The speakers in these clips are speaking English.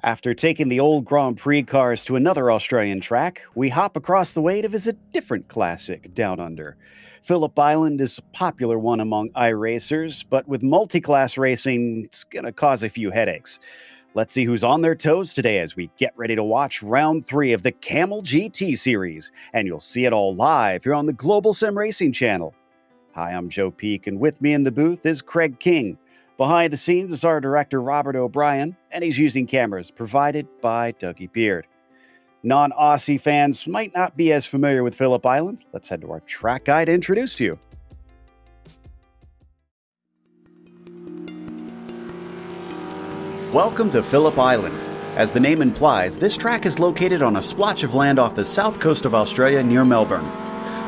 After taking the old Grand Prix cars to another Australian track, we hop across the way to visit different classic down under. Phillip Island is a popular one among iRacers, but with multiclass racing, it's going to cause a few headaches. Let's see who's on their toes today as we get ready to watch round 3 of the Camel GT series, and you'll see it all live here on the Global SimRacing Channel. Hi, I'm Joe Peak, and with me in the booth is Craig King. Behind the scenes is our director, Robert O'Brien, and he's using cameras provided by Dougie Beard. Non-Aussie fans might not be as familiar with Phillip Island. Let's head to our track guide to introduce to you. Welcome to Phillip Island. As the name implies, this track is located on a splotch of land off the south coast of Australia near Melbourne.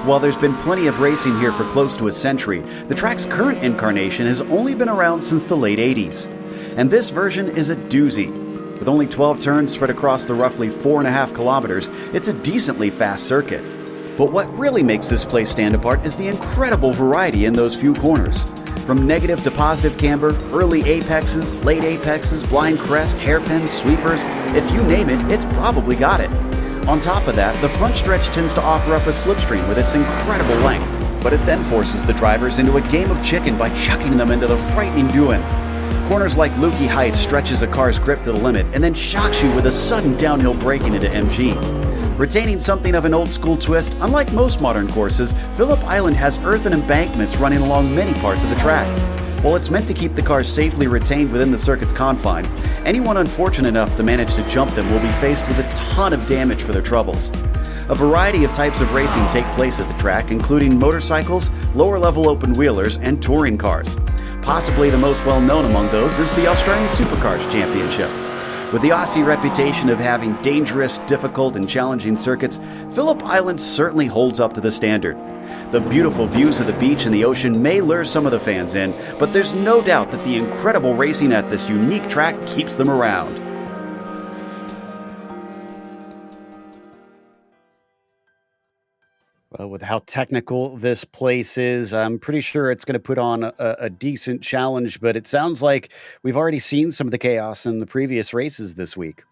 While there's been plenty of racing here for close to a century, the track's current incarnation has only been around since the late 80s. And this version is a doozy. With only 12 turns spread across the roughly 4.5 kilometers, it's a decently fast circuit. But what really makes this place stand apart is the incredible variety in those few corners. From negative to positive camber, early apexes, late apexes, blind crest, hairpins, sweepers, if you name it, it's probably got it. On top of that, the front stretch tends to offer up a slipstream with its incredible length, but it then forces the drivers into a game of chicken by chucking them into the frightening Buin. Corners like Lukey Heights stretches a car's grip to the limit and then shocks you with a sudden downhill braking into MG. Retaining something of an old-school twist, unlike most modern courses, Phillip Island has earthen embankments running along many parts of the track. While it's meant to keep the cars safely retained within the circuit's confines, anyone unfortunate enough to manage to jump them will be faced with a ton of damage for their troubles. A variety of types of racing take place at the track, including motorcycles, lower-level open-wheelers, and touring cars. Possibly the most well-known among those is the Australian Supercars Championship. With the Aussie reputation of having dangerous, difficult, and challenging circuits, Phillip Island certainly holds up to the standard. The beautiful views of the beach and the ocean may lure some of the fans in, but there's no doubt that the incredible racing at this unique track keeps them around. Well, with how technical this place is, I'm pretty sure it's going to put on a decent challenge, but it sounds like we've already seen some of the chaos in the previous races this week.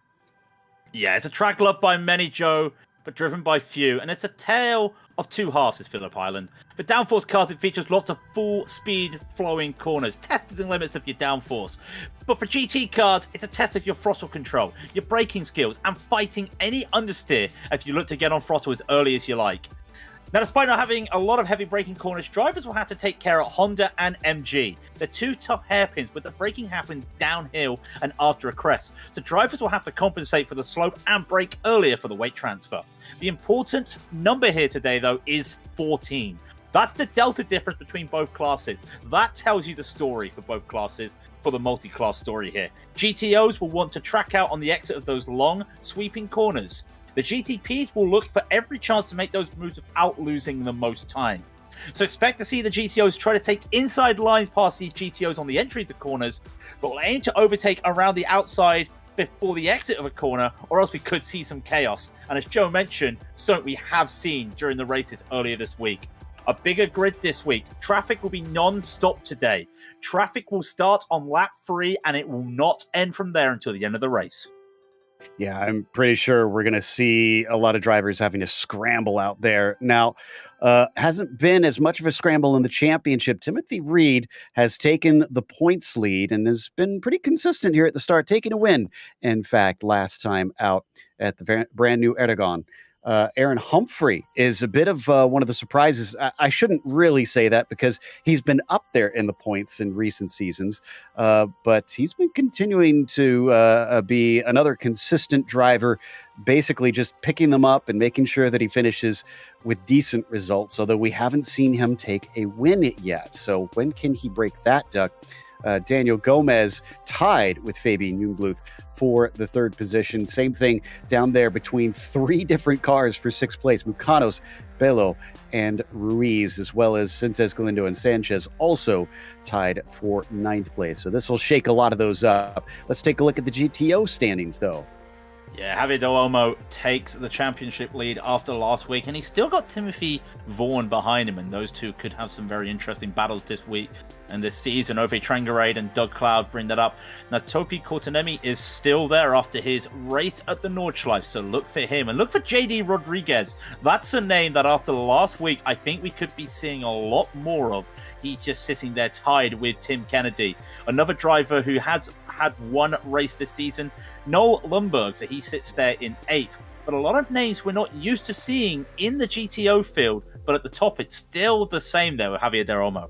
Yeah, it's a track loved by many, Joe, but driven by few, and it's a tale of two halves, is Phillip Island. For downforce cars, it features lots of full-speed flowing corners, testing the limits of your downforce. But for GT cars, it's a test of your throttle control, your braking skills, and fighting any understeer if you look to get on throttle as early as you like. Now, despite not having a lot of heavy braking corners, drivers will have to take care of Honda and MG. They're two tough hairpins, with the braking happening downhill and after a crest, so drivers will have to compensate for the slope and brake earlier for the weight transfer. The important number here today, though, is 14. That's the delta difference between both classes. That tells you the story for both classes, for the multi-class story here. GTOs will want to track out on the exit of those long, sweeping corners. The GTPs will look for every chance to make those moves without losing the most time. So expect to see the GTOs try to take inside lines past these GTOs on the entry to corners, but will aim to overtake around the outside before the exit of a corner, or else we could see some chaos. And as Joe mentioned, something we have seen during the races earlier this week. A bigger grid this week. Traffic will be non-stop today. Traffic will start on lap 3 and it will not end from there until the end of the race. Yeah, I'm pretty sure we're going to see a lot of drivers having to scramble out there. Now, hasn't been as much of a scramble in the championship. Timothy Reed has taken the points lead and has been pretty consistent here at the start, taking a win, in fact, last time out at the brand new Aragon. Aaron Humphrey is a bit of one of the surprises. I shouldn't really say that because he's been up there in the points in recent seasons, but he's been continuing to be another consistent driver, basically just picking them up and making sure that he finishes with decent results, although we haven't seen him take a win yet. So when can he break that duck? Daniel Gomez tied with Fabian Jungbluth for the third position. Same thing down there between 3 different cars for 6th place. Mucanos, Bello, and Ruiz, as well as Sintes, Galindo, and Sanchez also tied for 9th place. So this will shake a lot of those up. Let's take a look at the GTO standings, though. Yeah, Javier Del Olmo takes the championship lead after last week, and he's still got Timothy Vaughan behind him, and those two could have some very interesting battles this week and this season. Ove Trangarade and Doug Cloud bring that up. Now, Topi Kortanemi is still there after his race at the Nordschleife, so look for him. And look for JD Rodriguez. That's a name that after last week, I think we could be seeing a lot more of. He's just sitting there tied with Tim Kennedy. Another driver who has had one race this season, Noel Lundberg, so he sits there in 8th. But a lot of names we're not used to seeing in the GTO field, but at the top it's still the same there with Javier Del Olmo.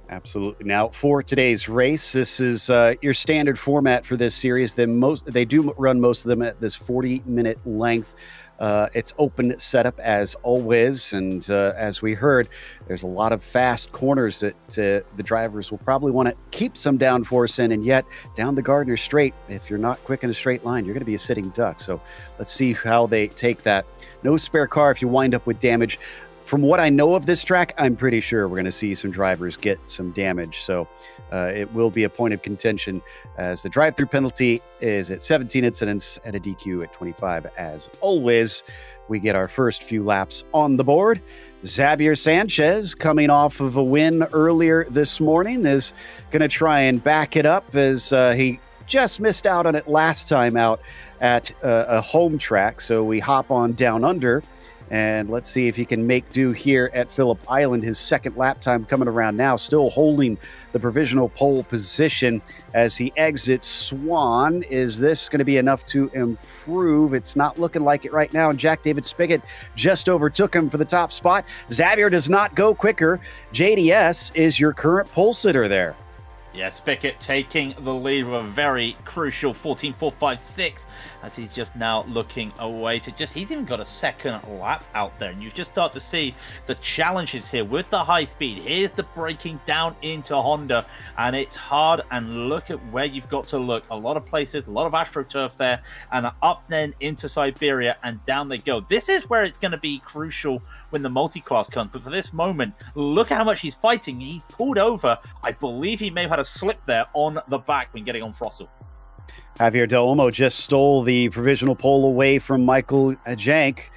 Absolutely. Now, for today's race, this is your standard format for this series. They do run most of them at this 40-minute length. It's open setup as always, and as we heard, there's a lot of fast corners that the drivers will probably want to keep some downforce in, and yet down the Gardner Straight, if you're not quick in a straight line, you're going to be a sitting duck. So let's see how they take that. No spare car if you wind up with damage. From what I know of this track, I'm pretty sure we're going to see some drivers get some damage. So it will be a point of contention as the drive-through penalty is at 17 incidents and a DQ at 25. As always, we get our first few laps on the board. Xavier Sanchez, coming off of a win earlier this morning, is going to try and back it up as he just missed out on it last time out at a home track. So we hop on down under. And let's see if he can make do here at Phillip Island. His second lap time coming around now, still holding the provisional pole position as he exits Swan. Is this going to be enough to improve? It's not looking like it right now. And Jack David Spigot just overtook him for the top spot. Xavier does not go quicker. JDS is your current pole sitter there. Yeah, Spigot taking the lead with a very crucial 14.456 as he's just now looking away to he's even got a second lap out there. And you just start to see the challenges here with the high speed. Here's the braking down into Honda, and it's hard. And look at where you've got to look. A lot of places, a lot of AstroTurf there, and up then into Siberia, and down they go. This is where it's going to be crucial when the multi-class comes. But for this moment, look at how much he's fighting. He's pulled over. I believe he may have had a slip there on the back when getting on throttle. Javier Del Olmo just stole the provisional pole away from Michael Jank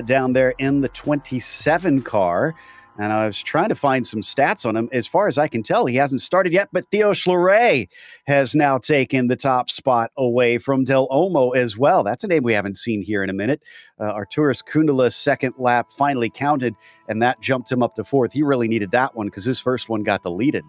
down there in the 27 car. And I was trying to find some stats on him. As far as I can tell, he hasn't started yet, but Theo Schleret has now taken the top spot away from Del Olmo as well. That's a name we haven't seen here in a minute. Arturas Kundala's second lap finally counted, and that jumped him up to 4th. He really needed that one because his first one got deleted.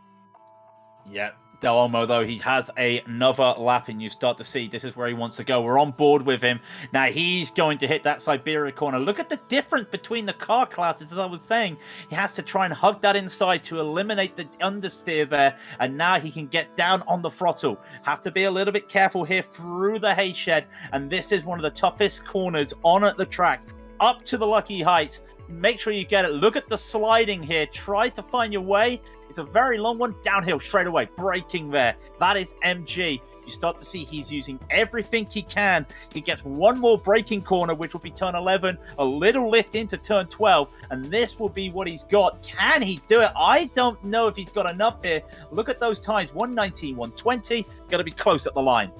Yeah. Del Olmo, though, he has another lap, and you start to see this is where he wants to go. We're on board with him. Now he's going to hit that Siberia corner. Look at the difference between the car classes, as I was saying. He has to try and hug that inside to eliminate the understeer there, and now he can get down on the throttle. Have to be a little bit careful here through the hay shed, and this is one of the toughest corners on the track. Up to the Lucky Heights. Make sure you get it. Look at the sliding here. Try to find your way. It's a very long one. Downhill straight away. Braking there. That is MG. You start to see he's using everything he can. He gets one more braking corner, which will be turn 11. A little lift into turn 12. And this will be what he's got. Can he do it? I don't know if he's got enough here. Look at those times. 119, 120. Got to be close at the line.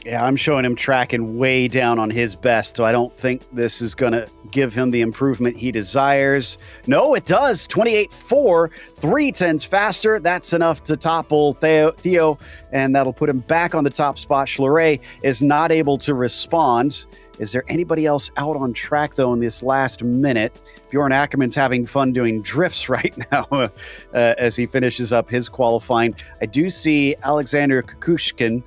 Yeah, I'm showing him tracking way down on his best, so I don't think this is going to give him the improvement he desires. No, it does. 28.4, 3/10 faster. That's enough to topple Theo, and that'll put him back on the top spot. Schleret is not able to respond. Is there anybody else out on track, though, in this last minute? Bjorn Ackerman's having fun doing drifts right now as he finishes up his qualifying. I do see Alexander Kukushkin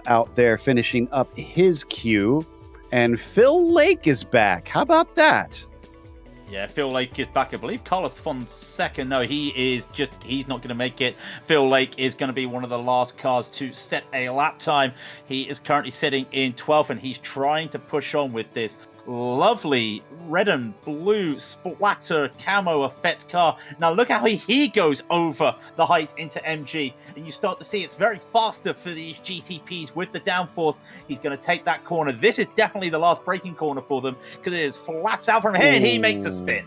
out there finishing up his queue, and Phil Lake is back. How about that? Yeah, Phil Lake is back. I believe Carlos Fonseca. No, he's not going to make it. Phil Lake is going to be one of the last cars to set a lap time. He is currently sitting in 12th, and he's trying to push on with this lovely red and blue splatter camo effect car. Now look how he goes over the height into MG, and you start to see it's very faster for these GTPs with the downforce. He's going to take that corner. This is definitely the last braking corner for them because it is flat out from here, and he makes a spin.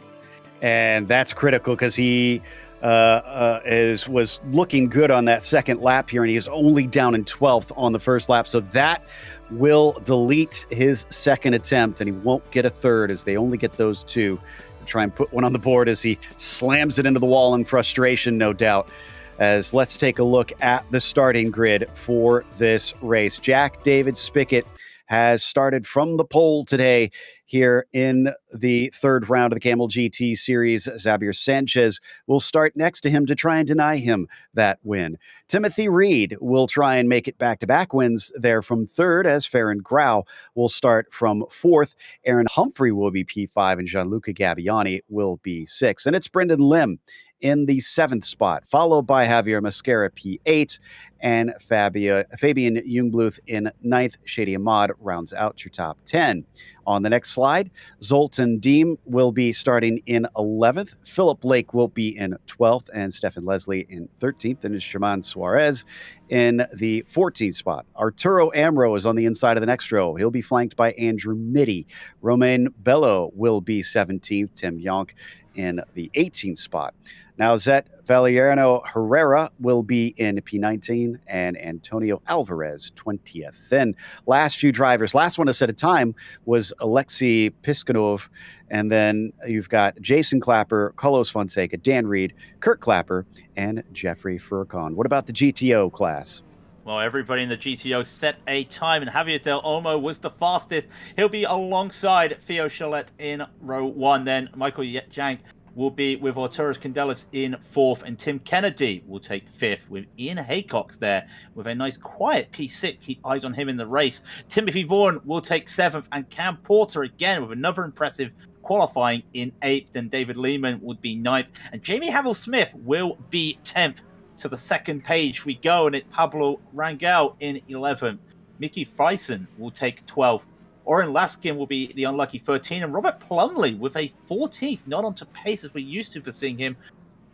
And that's critical because he was looking good on that second lap here, and he is only down in 12th on the first lap. So that will delete his second attempt, and he won't get a third, as they only get those two. Try and put one on the board as he slams it into the wall in frustration, no doubt. As let's take a look at the starting grid for this race. Jack David Spickett has started from the pole today here in the third round of the Camel GT Series. Xavier Sanchez will start next to him to try and deny him that win. Timothy Reed will try and make it back-to-back wins there from third, as Farron Grau will start from fourth. Aaron Humphrey will be P5, and Gianluca Gabbiani will be sixth. And it's Brendan Lim in the seventh spot, followed by Javier Mascara P8, and Fabian Jungbluth in ninth. Shady Ahmad rounds out your top 10. On the next slide, Zoltan Diem will be starting in 11th. Phillip Lake will be in 12th, and Stefan Leslie in 13th, and Shaman Suarez in the 14th spot. Arturo Amro is on the inside of the next row. He'll be flanked by Andrew Mitty. Romain Bello will be 17th. Tim Yonk in the 18th spot. Now, Zet Valeriano Herrera will be in P19, and Antonio Alvarez 20th. Then last few drivers, last one to set a time was Alexei Piskunov, and then you've got Jason Clapper, Carlos Fonseca, Dan Reed, Kurt Clapper, and Jeffrey Furcon. What about the GTO class? Well, everybody in the GTO set a time, and Javier Del Olmo was the fastest. He'll be alongside Theo Chalet in row 1. Then Michael Jank will be with Arturos Candelas in 4th, and Tim Kennedy will take 5th, with Ian Haycox there with a nice quiet P6. Keep eyes on him in the race. Timothy Vaughan will take 7th, and Cam Porter again with another impressive qualifying in 8th. Then David Lehman would be 9th, and Jamie Havel-Smith will be 10th. To the second page we go, and it's Pablo Rangel in 11th. Mickey Freisen will take 12th. Oren Laskin will be the unlucky 13th, and Robert Plumley with a 14th, not onto pace as we're used to for seeing him.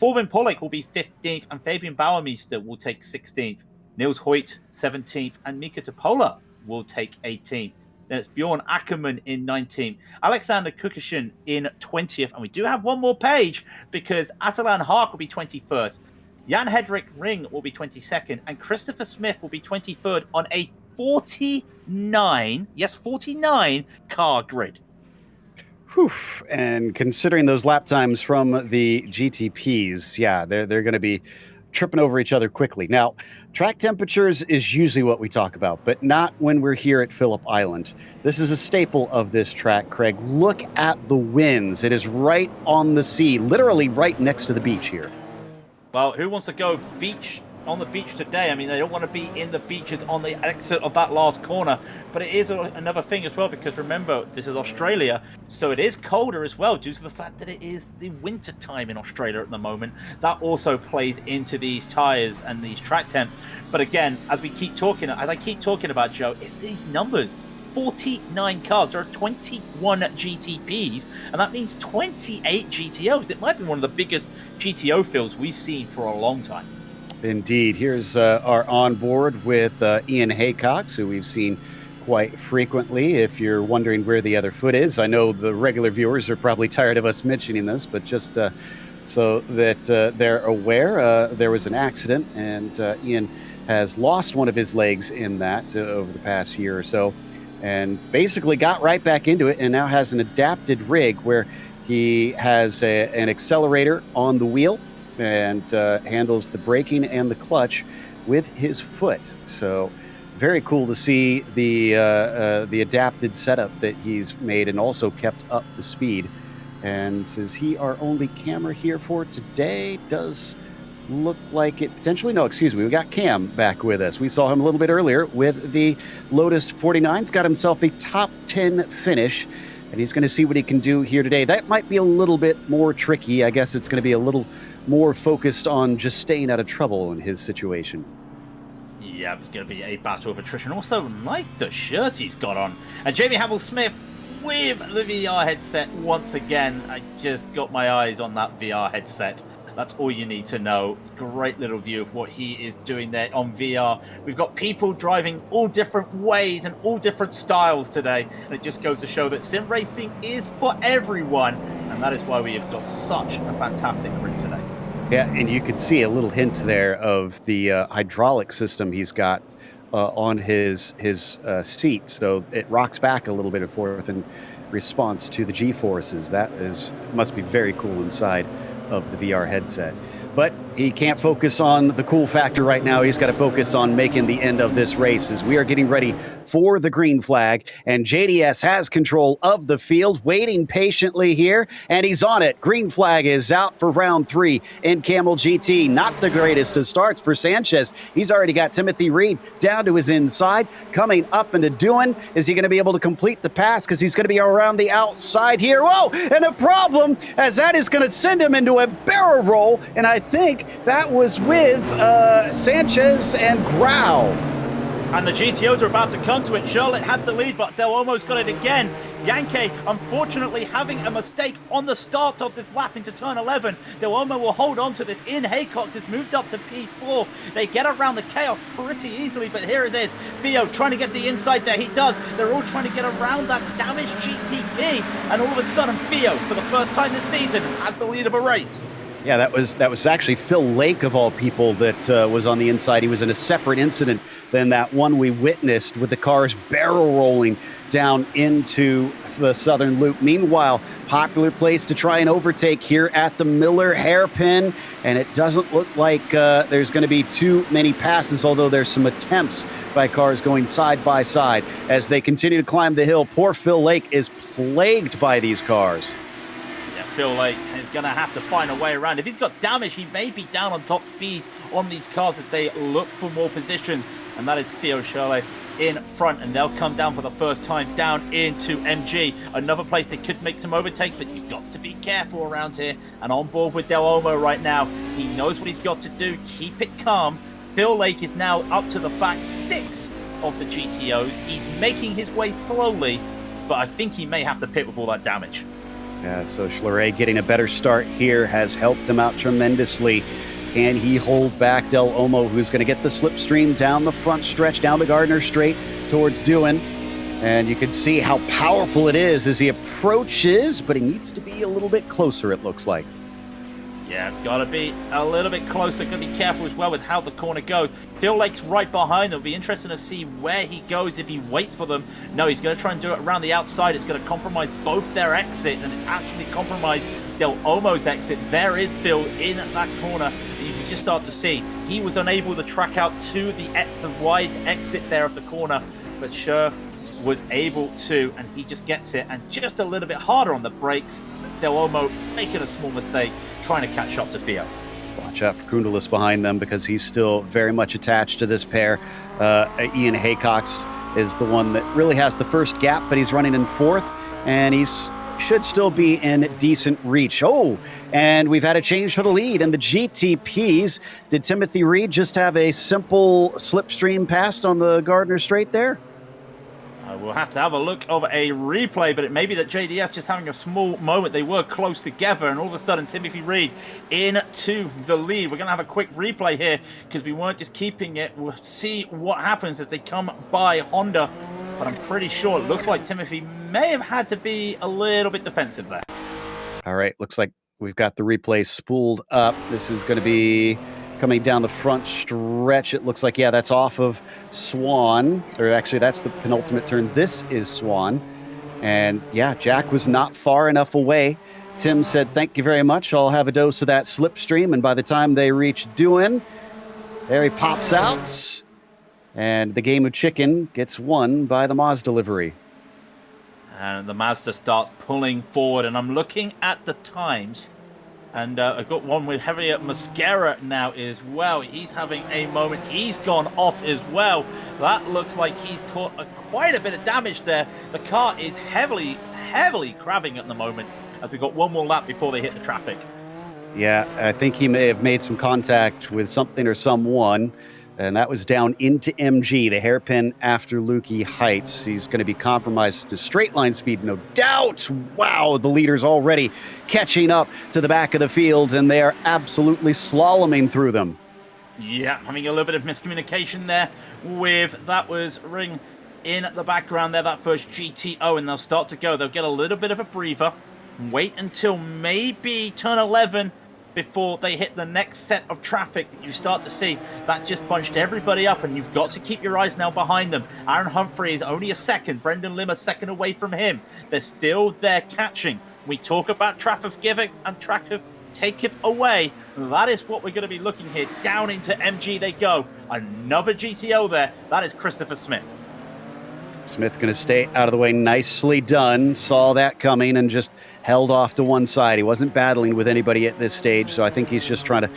Forbin Pollock will be 15th, and Fabian Bauermeister will take 16th. Niels Hoyt, 17th, and Mika Topola will take 18th. Then it's Bjorn Ackerman in 19th, Alexander Kukishin in 20th, and we do have one more page because Atalan Hark will be 21st. Jan Hedrick Ring will be 22nd, and Christopher Smith will be 23rd on a 49 car grid. Whew. And considering those lap times from the GTPs, yeah, they're going to be tripping over each other quickly. Now, track temperatures is usually what we talk about, but not when we're here at Phillip Island. This is a staple of this track, Craig. Look at the winds. It is right on the sea, literally right next to the beach here. Well, who wants to go on the beach today? I mean, they don't want to be in the beaches on the exit of that last corner, but it is another thing as well, because remember, this is Australia, so it is colder as well due to the fact that it is the winter time in Australia at the moment. That also plays into these tires and these track temps. But again, as I keep talking about, Joe, it's these numbers. 49 cars. There are 21 GTPs, and that means 28 GTOs. It might be one of the biggest GTO fields we've seen for a long time. Indeed. Here's our onboard with Ian Haycox, who we've seen quite frequently. If you're wondering where the other foot is, I know the regular viewers are probably tired of us mentioning this, but just so that they're aware, there was an accident, and Ian has lost one of his legs in that over the past year or so, and basically got right back into it, and now has an adapted rig where he has an accelerator on the wheel and handles the braking and the clutch with his foot. So very cool to see the adapted setup that he's made, and also kept up the speed. And is he our only camera here for today? Does look like it potentially. No, excuse me. We got Cam back with us. We saw him a little bit earlier with the Lotus 49. He's got himself a top 10 finish, and he's going to see what he can do here today. That might be a little bit more tricky. I guess it's going to be a little more focused on just staying out of trouble in his situation. Yeah, it's going to be a battle of attrition. Also, like the shirt he's got on. And Jamie Havel-Smith with the VR headset once again. I just got my eyes on that VR headset. That's all you need to know. Great little view of what he is doing there on VR. We've got people driving all different ways and all different styles today. And it just goes to show that sim racing is for everyone. And that is why we have got such a fantastic grid today. Yeah, and you could see a little hint there of the hydraulic system he's got on his seat, so it rocks back a little bit and forth in response to the G-forces. That must be very cool inside of the VR headset. But he can't focus on the cool factor right now. He's got to focus on making the end of this race as we are getting ready for the green flag. And JDS has control of the field, waiting patiently here, and he's on it. Green flag is out for round 3 in Camel GT. Not the greatest of starts for Sanchez. He's already got Timothy Reed down to his inside, coming up into doing. Is he going to be able to complete the pass? Because he's going to be around the outside here. Whoa, and a problem, as that is going to send him into a barrel roll, and I think that was with Sanchez and Grau. And the GTOs are about to come to it. Charlotte had the lead, but they'll almost got it again. Yankee, unfortunately, having a mistake on the start of this lap into turn 11. Del Olmo will hold on to this. In Haycock has moved up to P4. They get around the chaos pretty easily, but here it is. Theo trying to get the inside there. He does. They're all trying to get around that damaged GTP. And all of a sudden, Theo, for the first time this season, has the lead of a race. Yeah, that was actually Phil Lake, of all people, that was on the inside. He was in a separate incident than that one we witnessed with the cars barrel rolling down into the southern loop. Meanwhile, popular place to try and overtake here at the Miller hairpin, and it doesn't look like there's going to be too many passes, although there's some attempts by cars going side by side as they continue to climb the hill. Poor Phil Lake is plagued by these cars. Phil Lake is going to have to find a way around. If he's got damage, he may be down on top speed on these cars as they look for more positions. And that is Theo Shirley in front, and they'll come down for the first time down into MG. Another place they could make some overtakes, but you've got to be careful around here. And on board with Del Olmo right now. He knows what he's got to do. Keep it calm. Phil Lake is now up to the back 6 of the GTOs. He's making his way slowly, but I think he may have to pit with all that damage. Yeah, so Schleret getting a better start here has helped him out tremendously. Can he hold back Del Olmo, who's going to get the slipstream down the front stretch, down the Gardner Straight towards Dewan? And you can see how powerful it is as he approaches, but he needs to be a little bit closer, it looks like. Yeah, got to be a little bit closer. Got to be careful as well with how the corner goes. Phil Lake's right behind them. It'll be interesting to see where he goes if he waits for them. No, he's going to try and do it around the outside. It's going to compromise both their exit, and it's actually compromised Del Olmo's exit. There is Phil in that corner, and you can just start to see he was unable to track out to the wide exit there of the corner, but Scher was able to, and he just gets it, and just a little bit harder on the brakes. Del Olmo making a small mistake, trying to catch up to Theo. Watch out for Kundelis behind them because he's still very much attached to this pair. Ian Haycox is the one that really has the first gap, but he's running in 4th, and he's should still be in decent reach. Oh, and we've had a change for the lead in the GTPs. Did Timothy Reed just have a simple slipstream pass on the Gardner Straight there? We'll have to have a look over a replay, but it may be that JDS just having a small moment. They were close together, and all of a sudden, Timothy Reed into the lead. We're going to have a quick replay here because we weren't just keeping it. We'll see what happens as they come by Honda, but I'm pretty sure it looks like Timothy may have had to be a little bit defensive there. All right, looks like we've got the replay spooled up. This is going to be coming down the front stretch. It looks like, yeah, that's off of Swan, or actually that's the penultimate turn. This is Swan. And yeah, Jack was not far enough away. Tim said, thank you very much. I'll have a dose of that slipstream. And by the time they reach Dewan, there he pops out. And the game of chicken gets won by the Mazda livery. And the Mazda starts pulling forward, and I'm looking at the times. And I've got one with Javier Mosquera now as well. He's having a moment. He's gone off as well. That looks like he's caught quite a bit of damage there. The car is heavily crabbing at the moment as we've got one more lap before they hit the traffic. Yeah, I think he may have made some contact with something or someone, and that was down into MG, the hairpin after Lukey Heights. He's going to be compromised to straight line speed, no doubt. Wow, the leader's already catching up to the back of the field, and they are absolutely slaloming through them. Yeah, having a little bit of miscommunication there with, that was Ring in the background there, that first GTO, and they'll start to go. They'll get a little bit of a breather, wait until maybe turn 11, before they hit the next set of traffic. You start to see that just bunched everybody up, and you've got to keep your eyes now behind them. Aaron Humphrey is only a second. Brendan Lim a second away from him. They're still there catching. We talk about traffic giving and traffic take it away. That is what we're going to be looking here. Down into MG they go. Another GTO there. That is Christopher Smith. Smith going to stay out of the way. Nicely done. Saw that coming and just held off to one side. He wasn't battling with anybody at this stage, so I think he's just trying to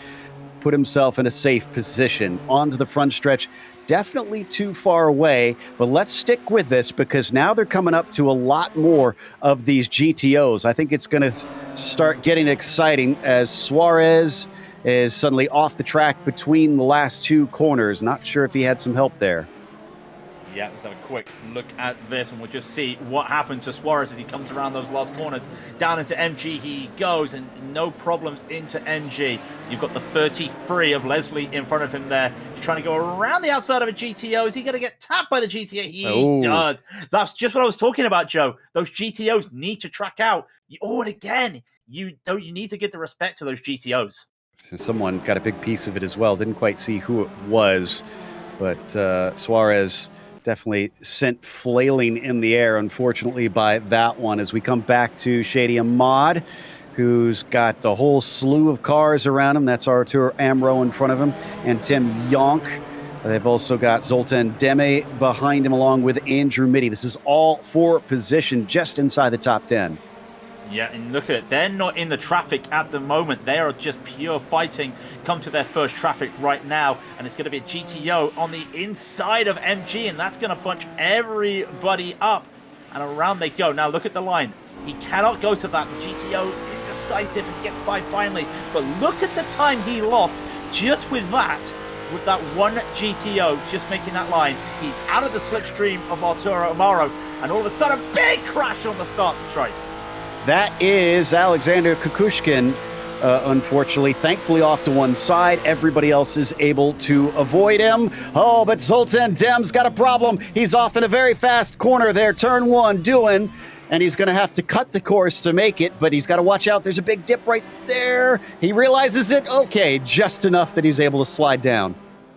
put himself in a safe position. Onto the front stretch. Definitely too far away, but let's stick with this because now they're coming up to a lot more of these GTOs. I think it's going to start getting exciting as Suarez is suddenly off the track between the last two corners. Not sure if he had some help there. Yeah, let's have a quick look at this and we'll just see what happened to Suarez as he comes around those last corners. Down into MG he goes and no problems into MG. You've got the 33 of Leslie in front of him there. He's trying to go around the outside of a GTO. Is he going to get tapped by the GTO? He does. That's just what I was talking about, Joe. Those GTOs need to track out. And again, you need to give the respect to those GTOs. Someone got a big piece of it as well. Didn't quite see who it was, but Suarez definitely sent flailing in the air, unfortunately, by that one. As we come back to Shady Ahmad, who's got a whole slew of cars around him. That's Artur Amro in front of him, and Tim Yonk. They've also got Zoltan Deme behind him, along with Andrew Mitty. This is all for position just inside the top 10. Yeah, and look at it. They're not in the traffic at the moment. They are just pure fighting. Come to their first traffic right now, and it's going to be a GTO on the inside of MG, and that's going to bunch everybody up, and around they go. Now look at the line. He cannot go to that. The GTO is decisive and gets by finally, but look at the time he lost just with that one GTO just making that line. He's out of the slipstream of Arturo Amaro, and all of a sudden, big crash on the start straight. That is Alexander Kukushkin, unfortunately, thankfully off to one side. Everybody else is able to avoid him. Oh, but Zoltan Dem's got a problem. He's off in a very fast corner there, turn one, and he's going to have to cut the course to make it, but he's got to watch out. There's a big dip right there. He realizes it. Okay, just enough that he's able to slide down.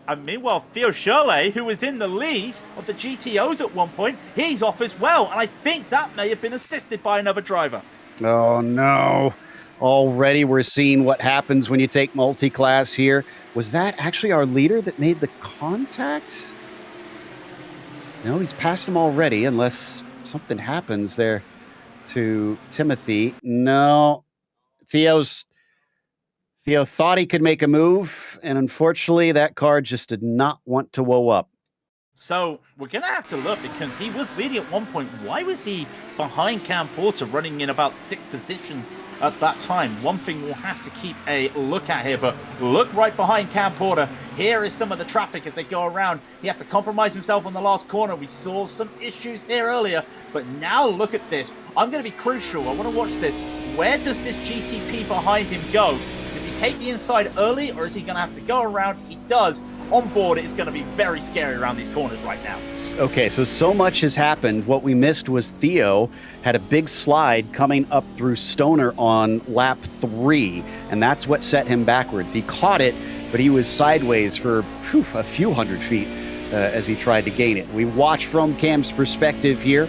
And meanwhile, Theo Shirley, who was in the lead of the GTOs at one point, he's off as well. And I think that may have been assisted by another driver. Oh, no. Already we're seeing what happens when you take multi-class here. Was that actually our leader that made the contact? No, he's passed him already, unless something happens there to Timothy. No. Theo thought he could make a move, and unfortunately that car just did not want to woe up. So we're going to have to look, because he was leading at one point. Why was he behind Cam Porter, running in about 6th position at that time? One thing we'll have to keep a look at here, but look right behind Cam Porter. Here is some of the traffic as they go around. He has to compromise himself on the last corner. We saw some issues here earlier, but now look at this. I'm going to be crucial. I want to watch this. Where does this GTP behind him go? Does he take the inside early, or is he going to have to go around? He does. On board, it's going to be very scary around these corners right now. Okay, so much has happened. What we missed was Theo had a big slide coming up through Stoner on lap 3, and that's what set him backwards. He caught it, but he was sideways for a few hundred feet as he tried to gain it. We watch from Cam's perspective here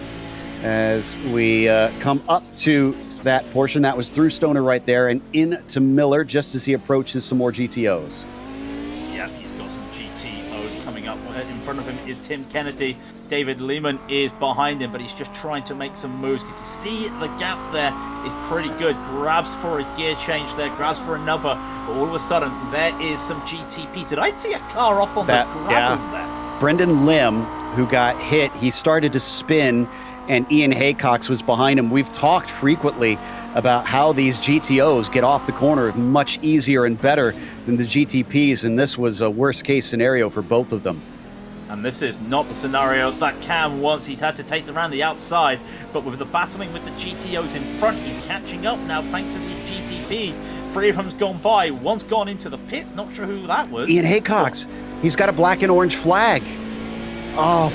as we come up to that portion. That was through Stoner right there and into Miller just as he approaches some more GTOs. Yeah, he's got some GTOs coming up. In front of him is Tim Kennedy. David Lehman is behind him, but he's just trying to make some moves. You see the gap there is pretty good. Grabs for a gear change there, grabs for another. But all of a sudden, there is some GTP. Did I see a car off on the gravel there? Brendan Lim, who got hit, he started to spin, and Ian Haycox was behind him. We've talked frequently about how these GTOs get off the corner much easier and better than the GTPs, and this was a worst-case scenario for both of them. And this is not the scenario that Cam wants. He's had to take them around the outside, but with the battling with the GTOs in front, he's catching up now thanks to the GTP. 3 of them's gone by. One's gone into the pit. Not sure who that was. Ian Haycox. He's got a black and orange flag. Oh,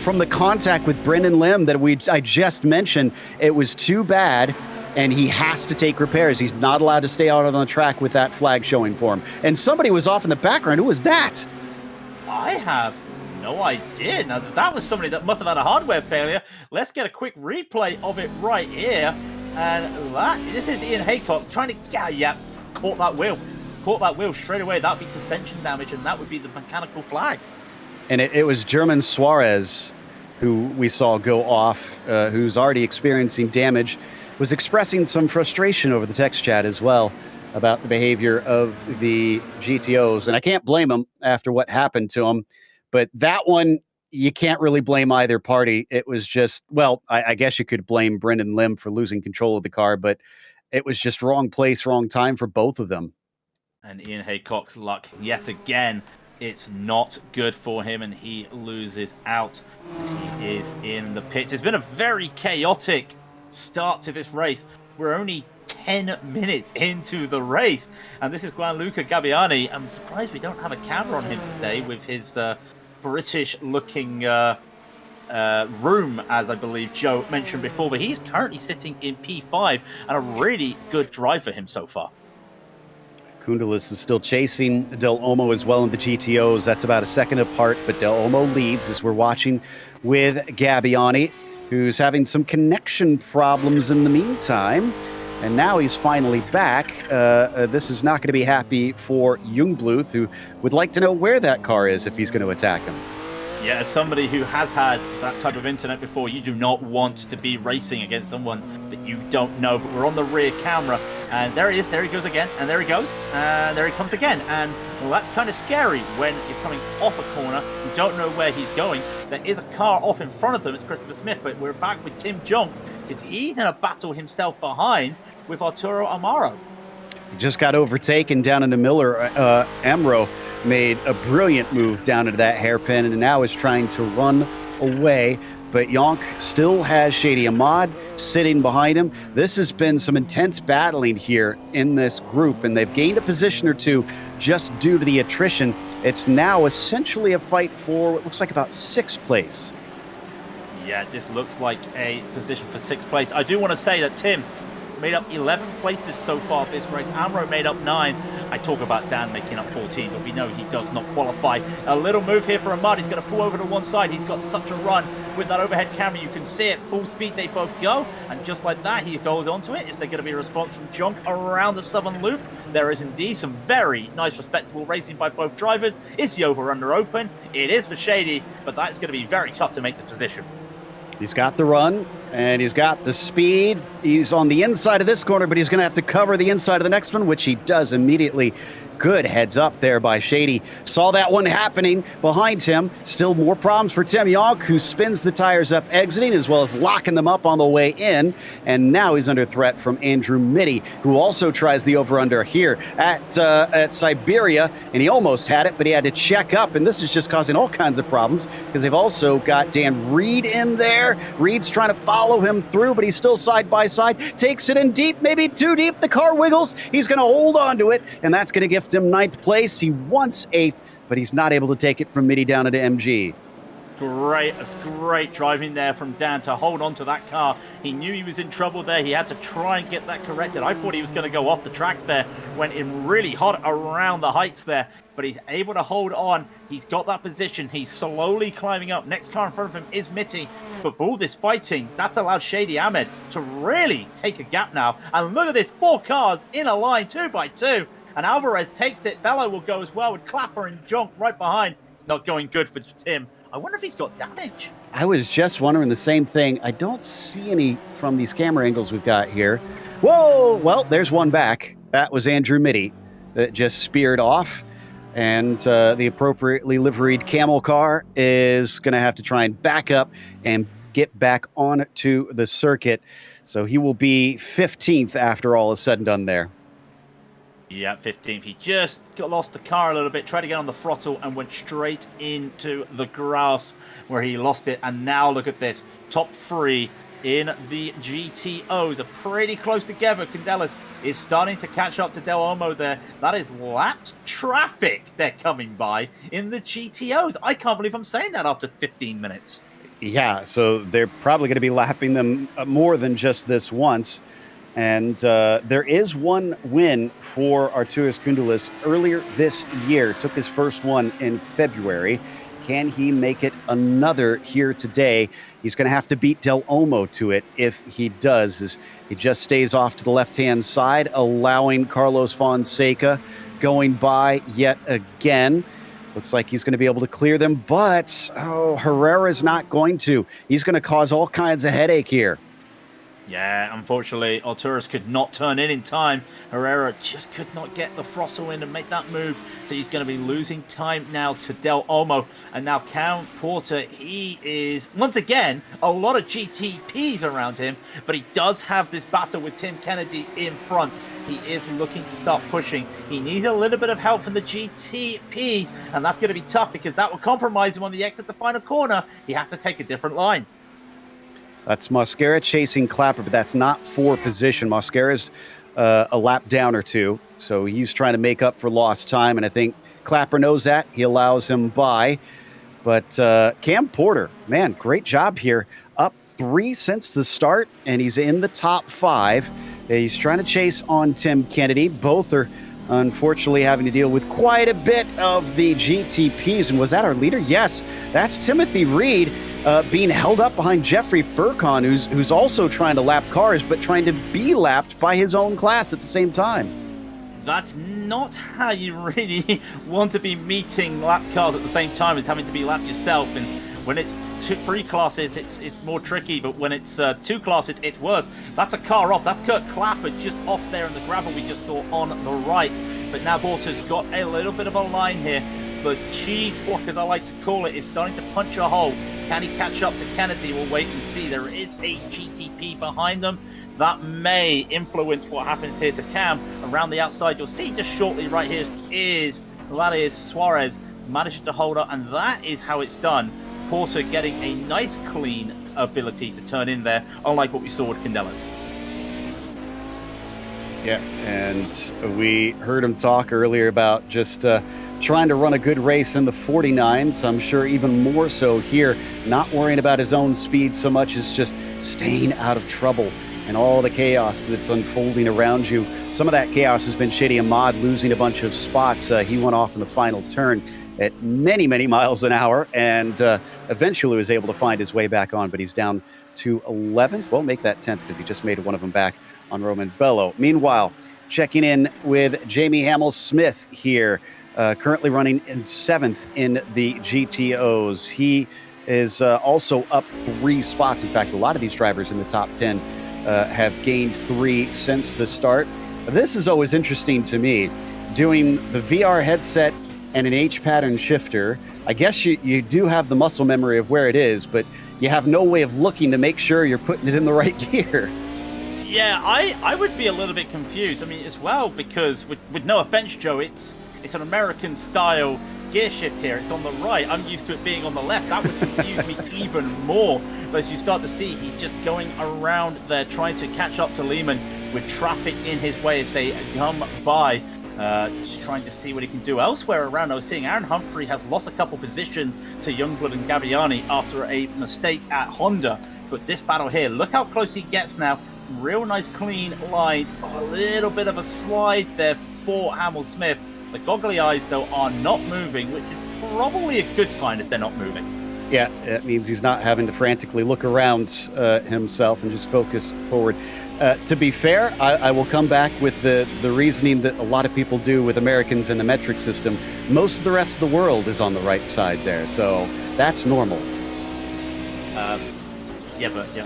from the contact with Brendan Lim that I just mentioned, it was too bad and he has to take repairs. He's not allowed to stay out on the track with that flag showing for him. And somebody was off in the background. Who was that? I have no idea. Now, that was somebody that must have had a hardware failure. Let's get a quick replay of it right here. And this is Ian Haycock trying to, caught that wheel. Caught that wheel straight away. That would be suspension damage, and that would be the mechanical flag. And it was German Suarez who we saw go off, who's already experiencing damage, was expressing some frustration over the text chat as well about the behavior of the GTOs. And I can't blame him after what happened to him. But that one, you can't really blame either party. It was just, well, I guess you could blame Brendan Lim for losing control of the car, but it was just wrong place, wrong time for both of them. And Ian Haycock's luck yet again. It's not good for him, and he loses out. He is in the pits. It's been a very chaotic start to this race. We're only 10 minutes into the race, and this is Gianluca Gabbiani. I'm surprised we don't have a camera on him today with his British-looking room, as I believe Joe mentioned before, but he's currently sitting in P5, and a really good drive for him so far. Koundalis is still chasing Del Olmo as well in the GTOs. That's about a second apart, but Del Olmo leads as we're watching with Gabbiani, who's having some connection problems in the meantime. And now he's finally back. This is not going to be happy for Jungbluth, who would like to know where that car is if he's going to attack him. Yeah, as somebody who has had that type of internet before, you do not want to be racing against someone that you don't know. But we're on the rear camera, and there he is. There he goes again, and there he goes, and there he comes again. And well, that's kind of scary when you're coming off a corner. You don't know where he's going. There is a car off in front of them. It's Christopher Smith, but we're back with Tim Junk, because he's in a battle himself behind with Arturo Amaro. He just got overtaken down into Miller. Amro made a brilliant move down into that hairpin and now is trying to run away. But Yonk still has Shady Ahmad sitting behind him. This has been some intense battling here in this group, and they've gained a position or two just due to the attrition. It's now essentially a fight for what looks like about 6th place. Yeah, this looks like a position for 6th place. I do want to say that Tim made up 11 places so far this race. Amro made up 9. I talk about Dan making up 14, but we know he does not qualify. A little move here for Ahmad. He's going to pull over to one side. He's got such a run with that overhead camera. You can see it. Full speed they both go. And just like that, he holds onto it. Is there going to be a response from Junk around the southern loop? There is indeed some very nice, respectable racing by both drivers. Is the over-under open? It is for Shady, but that's going to be very tough to make the position. He's got the run, and he's got the speed. He's on the inside of this corner, but he's going to have to cover the inside of the next one, which he does immediately. Good heads up there by Shady. Saw that one happening behind him. Still more problems for Tim Yonk, who spins the tires up exiting, as well as locking them up on the way in. And now he's under threat from Andrew Mitty, who also tries the over-under here at Siberia. And he almost had it, but he had to check up. And this is just causing all kinds of problems because they've also got Dan Reed in there. Reed's trying to follow him through, but he's still side by side. Takes it in deep, maybe too deep. The car wiggles. He's going to hold on to it, and that's going to give him 9th place. He wants 8th, but he's not able to take it from Mitty down into MG. Great driving there from Dan to hold on to that car. He knew he was in trouble there. He had to try and get that corrected. I thought he was going to go off the track there. Went in really hot around the heights there, but he's able to hold on. He's got that position. He's slowly climbing up. Next car in front of him is Mitty. But for all this fighting, that's allowed Shady Ahmed to really take a gap now. And look at this, 4 cars in a line, 2 by 2. And Alvarez takes it. Bello will go as well with Clapper and Junk right behind. It's not going good for Tim. I wonder if he's got damage. I was just wondering the same thing. I don't see any from these camera angles we've got here. Whoa! Well, there's one back. That was Andrew Mitty that just speared off. And the appropriately liveried Camel car is going to have to try and back up and get back onto the circuit. So he will be 15th after all is said and done there. Yeah, 15th. He just lost the car a little bit, tried to get on the throttle and went straight into the grass where he lost it. And now look at this. Top 3 in the GTOs are pretty close together. Candelas is starting to catch up to Del Olmo there. That is lapped traffic they're coming by in the GTOs. I can't believe I'm saying that after 15 minutes. Yeah, so they're probably going to be lapping them more than just this once. And there is one win for Arturas Kundulis earlier this year. Took his first one in February. Can he make it another here today? He's going to have to beat Del Olmo to it. If he does, as he just stays off to the left-hand side, allowing Carlos Fonseca going by yet again. Looks like he's going to be able to clear them, but Herrera's not going to. He's going to cause all kinds of headache here. Yeah, unfortunately, Arturas could not turn in time. Herrera just could not get the throttle in and make that move. So he's going to be losing time now to Del Olmo. And now Cam Porter, he is, once again, a lot of GTPs around him. But he does have this battle with Tim Kennedy in front. He is looking to start pushing. He needs a little bit of help from the GTPs. And that's going to be tough because that will compromise him on the exit the final corner. He has to take a different line. That's Mosquera chasing Clapper, but that's not for position. Mosquera's a lap down or two, so he's trying to make up for lost time, and I think Clapper knows that. He allows him by. But Cam Porter, man, great job here. Up 3 since the start, and he's in the top 5. He's trying to chase on Tim Kennedy. Both are unfortunately having to deal with quite a bit of the GTPs. And was that our leader? Yes, that's Timothy Reed. Being held up behind Jeffrey Furcon, who's also trying to lap cars, but trying to be lapped by his own class at the same time. That's not how you really want to be meeting lap cars at the same time as having to be lapped yourself. And when it's 3 classes, it's more tricky, but when it's 2 classes, it's worse. That's a car off. That's Kurt Clapper just off there in the gravel we just saw on the right. But now Porter's got a little bit of a line here. The cheese block, as I like to call it, is starting to punch a hole. Can he catch up to Kennedy? We'll wait and see. There is a GTP behind them. That may influence what happens here to Cam. Around the outside, you'll see just shortly right here is Suarez managing to hold up, and that is how it's done. Porter getting a nice clean ability to turn in there, unlike what we saw with Candelas. Yeah, and we heard him talk earlier about just trying to run a good race in the 49s. I'm sure even more so here, not worrying about his own speed so much as just staying out of trouble and all the chaos that's unfolding around you. Some of that chaos has been Shady Ahmad losing a bunch of spots. He went off in the final turn at many, many miles an hour and eventually was able to find his way back on, but he's down to 11th. Well, make that 10th because he just made one of them back on Roman Bello. Meanwhile, checking in with Jamie Hamill-Smith here, currently running in 7th in the GTOs. He is also up 3 spots. In fact, a lot of these drivers in the top 10 have gained 3 since the start. This is always interesting to me. Doing the VR headset and an H-pattern shifter, I guess you do have the muscle memory of where it is, but you have no way of looking to make sure you're putting it in the right gear. Yeah, I would be a little bit confused. I mean, as well, because with no offense, Joe, it's an American-style gear shift here. It's on the right. I'm used to it being on the left. That would confuse me even more. But as you start to see, he's just going around there trying to catch up to Lehman with traffic in his way as they come by. Just trying to see what he can do elsewhere around. I was seeing Aaron Humphrey has lost a couple positions to Youngblood and Gabbiani after a mistake at Honda. But this battle here, look how close he gets now. Real nice clean lines. A little bit of a slide there for Hamill-Smith. The goggly eyes, though, are not moving, which is probably a good sign if they're not moving. Yeah, that means he's not having to frantically look around himself and just focus forward. To be fair, I will come back with the reasoning that a lot of people do with Americans in the metric system. Most of the rest of the world is on the right side there, so that's normal.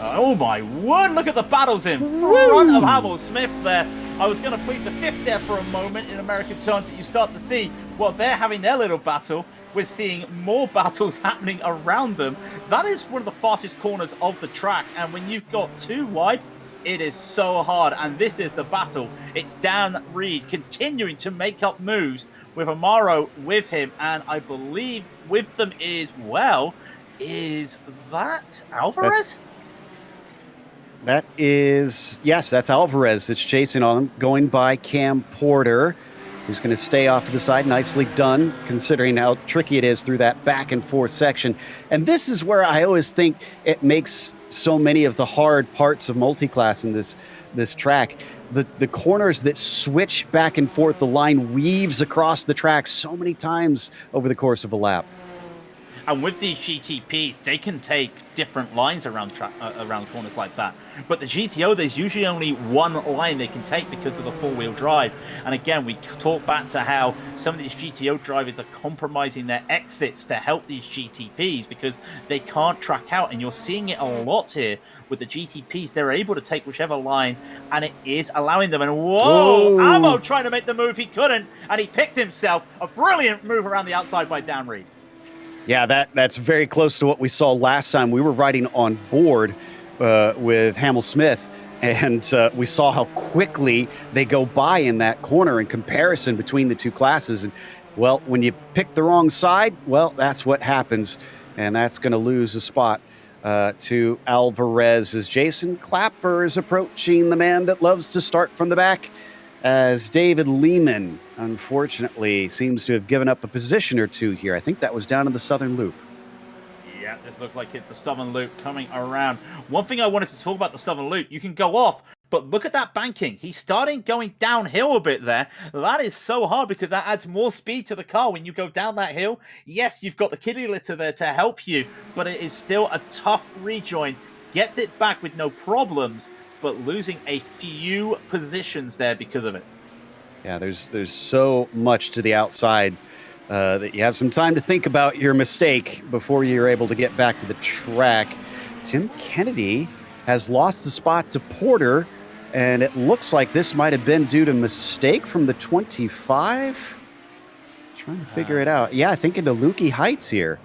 Oh my word, look at the battles in front of Hamill-Smith there. I was going to plead the 5th there for a moment in American terms, but you start to see, well, they're having their little battle. We're seeing more battles happening around them. That is one of the fastest corners of the track, and when you've got 2 wide, it is so hard, and this is the battle. It's Dan Reed continuing to make up moves with Amaro with him, and I believe with them as well. Is that Alvarez? Yes, that's Alvarez that's chasing on him, going by Cam Porter. who's going to stay off to the side. Nicely done, considering how tricky it is through that back and forth section. And this is where I always think it makes so many of the hard parts of multiclass in this track. The corners that switch back and forth, the line weaves across the track so many times over the course of a lap. And with these GTPs, they can take different lines around corners like that. But the GTO, there's usually only one line they can take because of the four-wheel drive. And again, we talk back to how some of these GTO drivers are compromising their exits to help these GTPs because they can't track out. And you're seeing it a lot here with the GTPs. They're able to take whichever line, and it is allowing them. And whoa, Amo trying to make the move. He couldn't, and he picked himself. A brilliant move around the outside by Dan Reed. Yeah, that's very close to what we saw last time. We were riding on board with Hamill Smith, and we saw how quickly they go by in that corner in comparison between the two classes. And, well, when you pick the wrong side, well, that's what happens, and that's going to lose a spot to Alvarez as Jason Clapper is approaching the man that loves to start from the back, as David Lehman, unfortunately, seems to have given up a position or two here. I think that was down in the southern loop. Yeah, this looks like it's the southern loop coming around. One thing I wanted to talk about the southern loop, you can go off, but look at that banking. He's starting going downhill a bit there. That is so hard because that adds more speed to the car when you go down that hill. Yes, you've got the kiddie litter there to help you, but it is still a tough rejoin. Gets it back with no problems, but losing a few positions there because of it. Yeah, there's so much to the outside that you have some time to think about your mistake before you're able to get back to the track. Tim Kennedy has lost the spot to Porter, and it looks like this might have been due to mistake from the 25. Trying to figure it out. Yeah, I think into Lukey Heights here.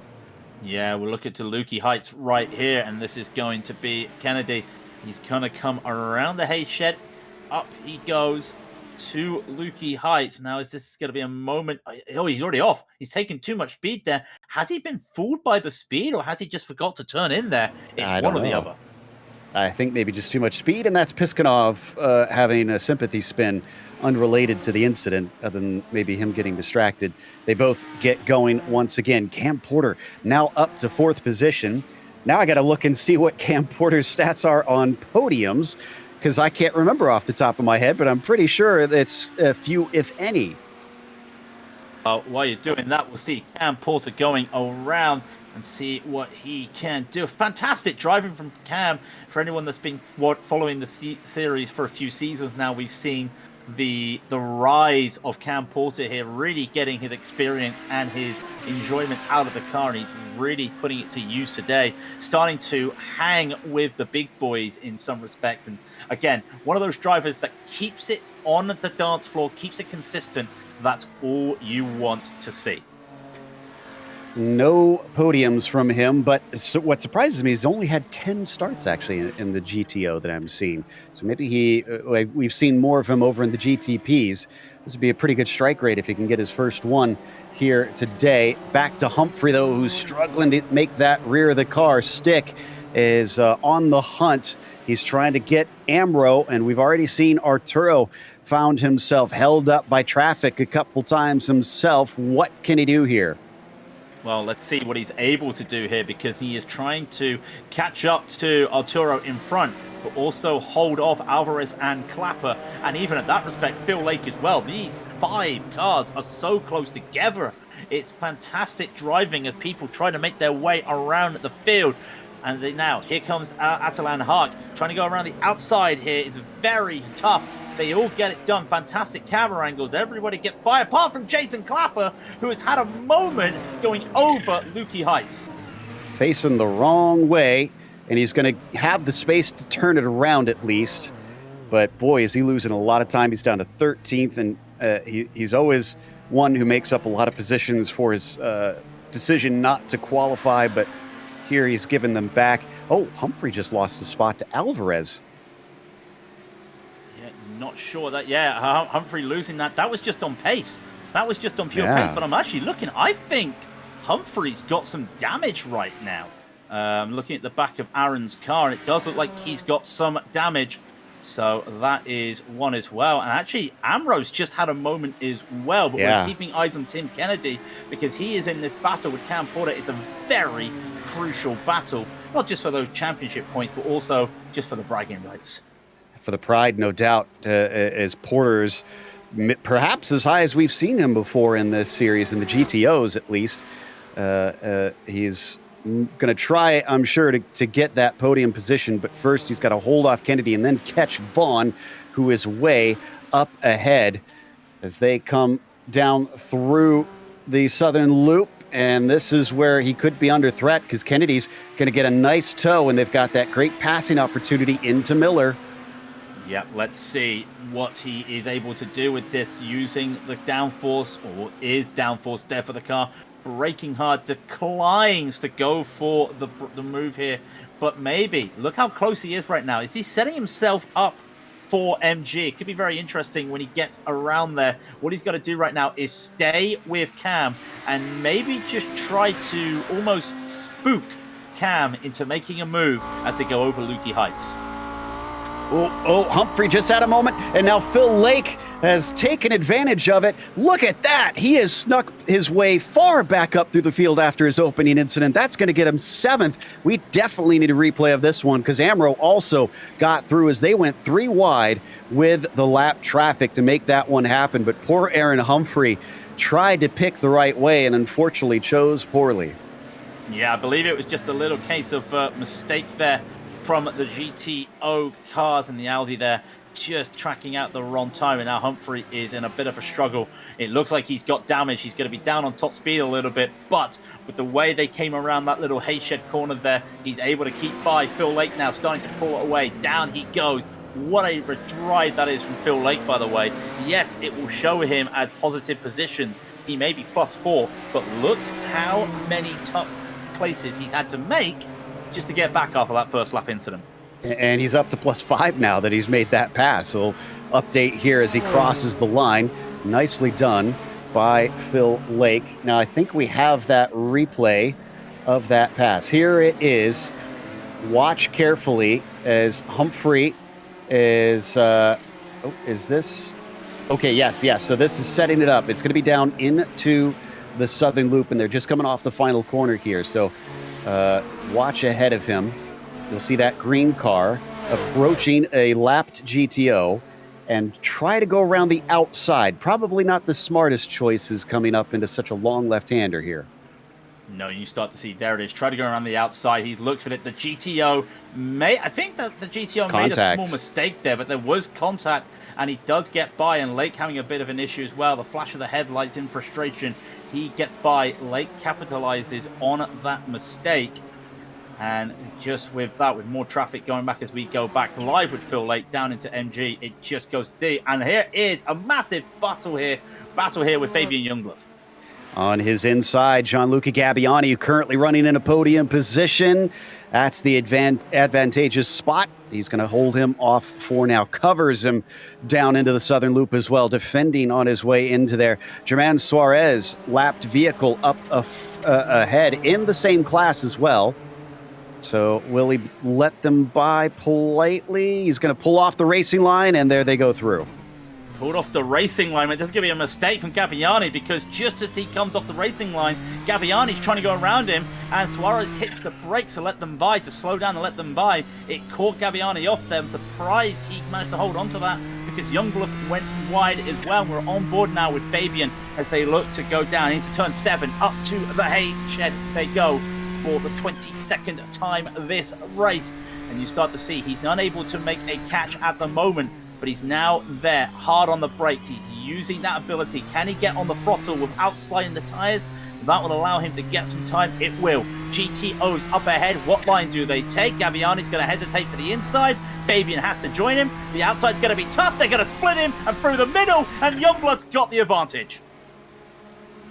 Yeah, we're looking to Lukey Heights right here, and this is going to be Kennedy. He's going to come around the hay shed. Up he goes to Lukey Heights. Now, is this going to be a moment? Oh, he's already off. He's taken too much speed there. Has he been fooled by the speed, or has he just forgot to turn in there? It's one or the other. I think maybe just too much speed, and that's Piskunov having a sympathy spin unrelated to the incident, other than maybe him getting distracted. They both get going once again. Cam Porter now up to fourth position. Now I got to look and see what Cam Porter's stats are on podiums, because I can't remember off the top of my head, but I'm pretty sure it's a few, if any. While you're doing that, we'll see Cam Porter going around and see what he can do. Fantastic driving from Cam. For anyone that's been following the series for a few seasons now, we've seen the rise of Cam Porter here, really getting his experience and his enjoyment out of the car, and he's really putting it to use today, starting to hang with the big boys in some respects. And again, one of those drivers that keeps it on the dance floor, keeps it consistent. That's all you want to see. No podiums from him, but what surprises me is he's only had 10 starts actually in the GTO that I'm seeing. So maybe we've seen more of him over in the GTPs. This would be a pretty good strike rate if he can get his first one here today. Back to Humphrey, though, who's struggling to make that rear of the car stick, is on the hunt. He's trying to get Amro, and we've already seen Arturo found himself held up by traffic a couple times himself. What can he do here? Well, let's see what he's able to do here, because he is trying to catch up to Arturo in front, but also hold off Alvarez and Clapper. And even at that respect, Phil Lake as well. These 5 cars are so close together. It's fantastic driving as people try to make their way around the field. And now, here comes Atalan Hark trying to go around the outside here. It's very tough. They all get it done. Fantastic camera angles. Everybody gets by, apart from Jason Clapper, who has had a moment going over Lukey Heights. Facing the wrong way, and he's going to have the space to turn it around at least. But boy, is he losing a lot of time. He's down to 13th, and he's always one who makes up a lot of positions for his decision not to qualify, but here he's given them back. Oh, Humphrey just lost a spot to Alvarez. Not sure that, Humphrey losing that. That was just on pace. That was just on pure pace. But I'm actually looking. I think Humphrey's got some damage right now. Looking at the back of Aaron's car, and it does look like he's got some damage. So that is one as well. And actually, Amro's just had a moment as well. But we're keeping eyes on Tim Kennedy because he is in this battle with Cam Porter. It's a very crucial battle, not just for those championship points, but also just for the bragging rights. For the pride, no doubt, as Porter's perhaps as high as we've seen him before in this series, in the GTOs at least. He's going to try, I'm sure, to get that podium position, but first he's got to hold off Kennedy and then catch Vaughn, who is way up ahead as they come down through the southern loop. And this is where he could be under threat because Kennedy's going to get a nice tow, and they've got that great passing opportunity into Miller. Yeah, let's see what he is able to do with this, using the downforce, or is downforce there for the car. Braking hard, declines to go for the move here. But maybe, look how close he is right now. Is he setting himself up for MG? It could be very interesting when he gets around there. What he's got to do right now is stay with Cam and maybe just try to almost spook Cam into making a move as they go over Lukey Heights. Humphrey just had a moment, and now Phil Lake has taken advantage of it. Look at that. He has snuck his way far back up through the field after his opening incident. That's going to get him 7th. We definitely need a replay of this one because Amro also got through as they went 3 wide with the lap traffic to make that one happen. But poor Aaron Humphrey tried to pick the right way and unfortunately chose poorly. Yeah, I believe it was just a little case of mistake there from the GTO cars and the Audi there, just tracking out the wrong time, and now Humphrey is in a bit of a struggle. It looks like he's got damage. He's going to be down on top speed a little bit, but with the way they came around that little hay shed corner there, he's able to keep by. Phil Lake now starting to pull it away. Down he goes. What a drive that is from Phil Lake, by the way. Yes, it will show him at positive positions. He may be +4, but look how many tough places he's had to make just to get back after that first lap incident. And he's up to +5 now that he's made that pass. So update here as he crosses the line. Nicely done by Phil Lake. Now I think we have that replay of that pass. Here it is. Watch carefully as Humphrey is, is this? Okay, yes. So this is setting it up. It's going to be down into the southern loop, and they're just coming off the final corner here. So watch ahead of him. You'll see that green car approaching a lapped GTO and try to go around the outside. Probably not the smartest choices coming up into such a long left-hander here. No, you start to see, there it is. Try to go around the outside. He looked at it. The GTO I think that the GTO made a small mistake there, but there was contact, and he does get by, and Lake having a bit of an issue as well. The flash of the headlights in frustration. He gets by. Lake capitalizes on that mistake. And just with that, with more traffic going back as we go back live with Phil Lake down into MG, it just goes deep. And here is a massive battle here with Fabian Youngblood. On his inside, Gianluca Gabbiani, currently running in a podium position. That's the advantageous spot. He's going to hold him off for now. Covers him down into the southern loop as well, defending on his way into there. German Suarez, lapped vehicle up ahead in the same class as well. So will he let them by politely? He's going to pull off the racing line, and there they go through. Pulled off the racing line. There's going to be a mistake from Gabbiani, because just as he comes off the racing line, Gabbiani's trying to go around him, and Suarez hits the brakes to let them by, to slow down and let them by. It caught Gabbiani off there. I'm surprised he managed to hold on to that, because Youngblood went wide as well. We're on board now with Fabian as they look to go down into turn 7, up to the hay shed they go for the 22nd time this race. And you start to see he's unable to make a catch at the moment, but he's now there, hard on the brakes. He's using that ability. Can he get on the throttle without sliding the tires? That will allow him to get some time. It will. GTO's up ahead. What line do they take? Gabbiani's going to hesitate to the inside. Fabian has to join him. The outside's going to be tough. They're going to split him and through the middle, and Youngblood's got the advantage.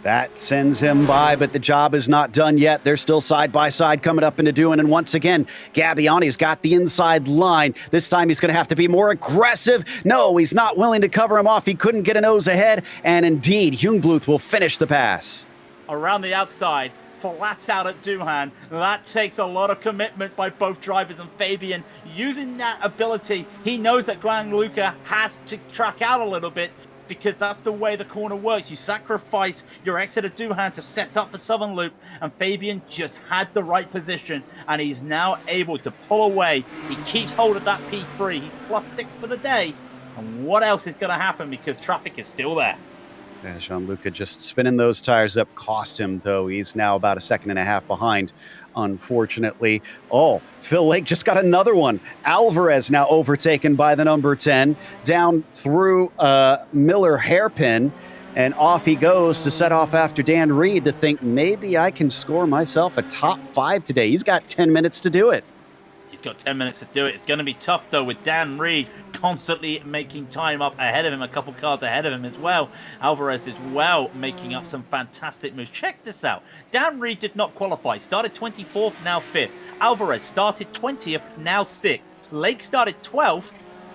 That sends him by, but the job is not done yet. They're still side by side coming up into doing, and once again, Gabbiani's got the inside line. This time he's going to have to be more aggressive. No, he's not willing to cover him off. He couldn't get a nose ahead, and indeed, Youngblood will finish the pass. Around the outside, flat out at Duhan. That takes a lot of commitment by both drivers, and Fabian, using that ability, he knows that Gianluca has to track out a little bit, because that's the way the corner works. You sacrifice your exit of Duhan to set up the Southern Loop, and Fabian just had the right position, and he's now able to pull away. He keeps hold of that P3. He's +6 for the day. And what else is going to happen, because traffic is still there? Yeah, Gianluca just spinning those tires up cost him, though. He's now about 1.5 seconds behind, unfortunately. Oh, Phil Lake just got another one. Alvarez now overtaken by the number 10, down through Miller hairpin, and off he goes to set off after Dan Reed to think, maybe I can score myself a top 5 today. He's got 10 minutes to do it. He's got 10 minutes to do it. It's going to be tough, though, with Dan Reed constantly making time up ahead of him, a couple cars ahead of him as well. Alvarez as well making up some fantastic moves. Check this out. Dan Reed did not qualify. Started 24th, now 5th. Alvarez started 20th, now 6th. Lake started 12th,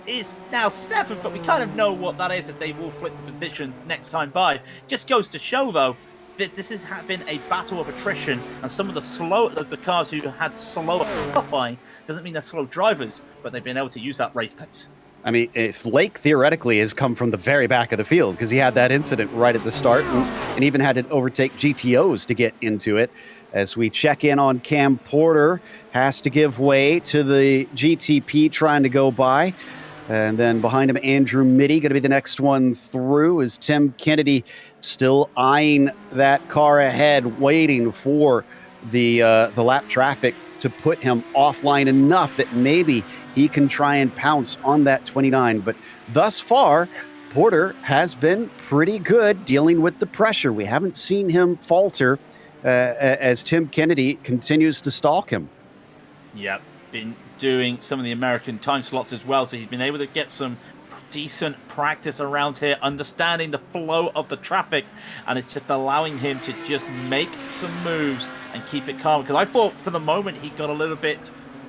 is now 7th, but we kind of know what that is, that they will flip the position next time by. Just goes to show, though, that this has been a battle of attrition, and some of the cars who had slower qualifying doesn't mean they're slow drivers, but they've been able to use that race pace. I mean, if Lake theoretically has come from the very back of the field, because he had that incident right at the start and even had to overtake GTOs to get into it. As we check in on Cam Porter, has to give way to the GTP trying to go by. And then behind him, Andrew Mitty, going to be the next one through, as Tim Kennedy still eyeing that car ahead, waiting for the lap traffic to put him offline enough that maybe he can try and pounce on that 29. But thus far, Porter has been pretty good dealing with the pressure. We haven't seen him falter as Tim Kennedy continues to stalk him. Yep, been doing some of the American time slots as well, so he's been able to get some decent practice around here, understanding the flow of the traffic, and it's just allowing him to just make some moves and keep it calm. Because I thought for the moment he got a little bit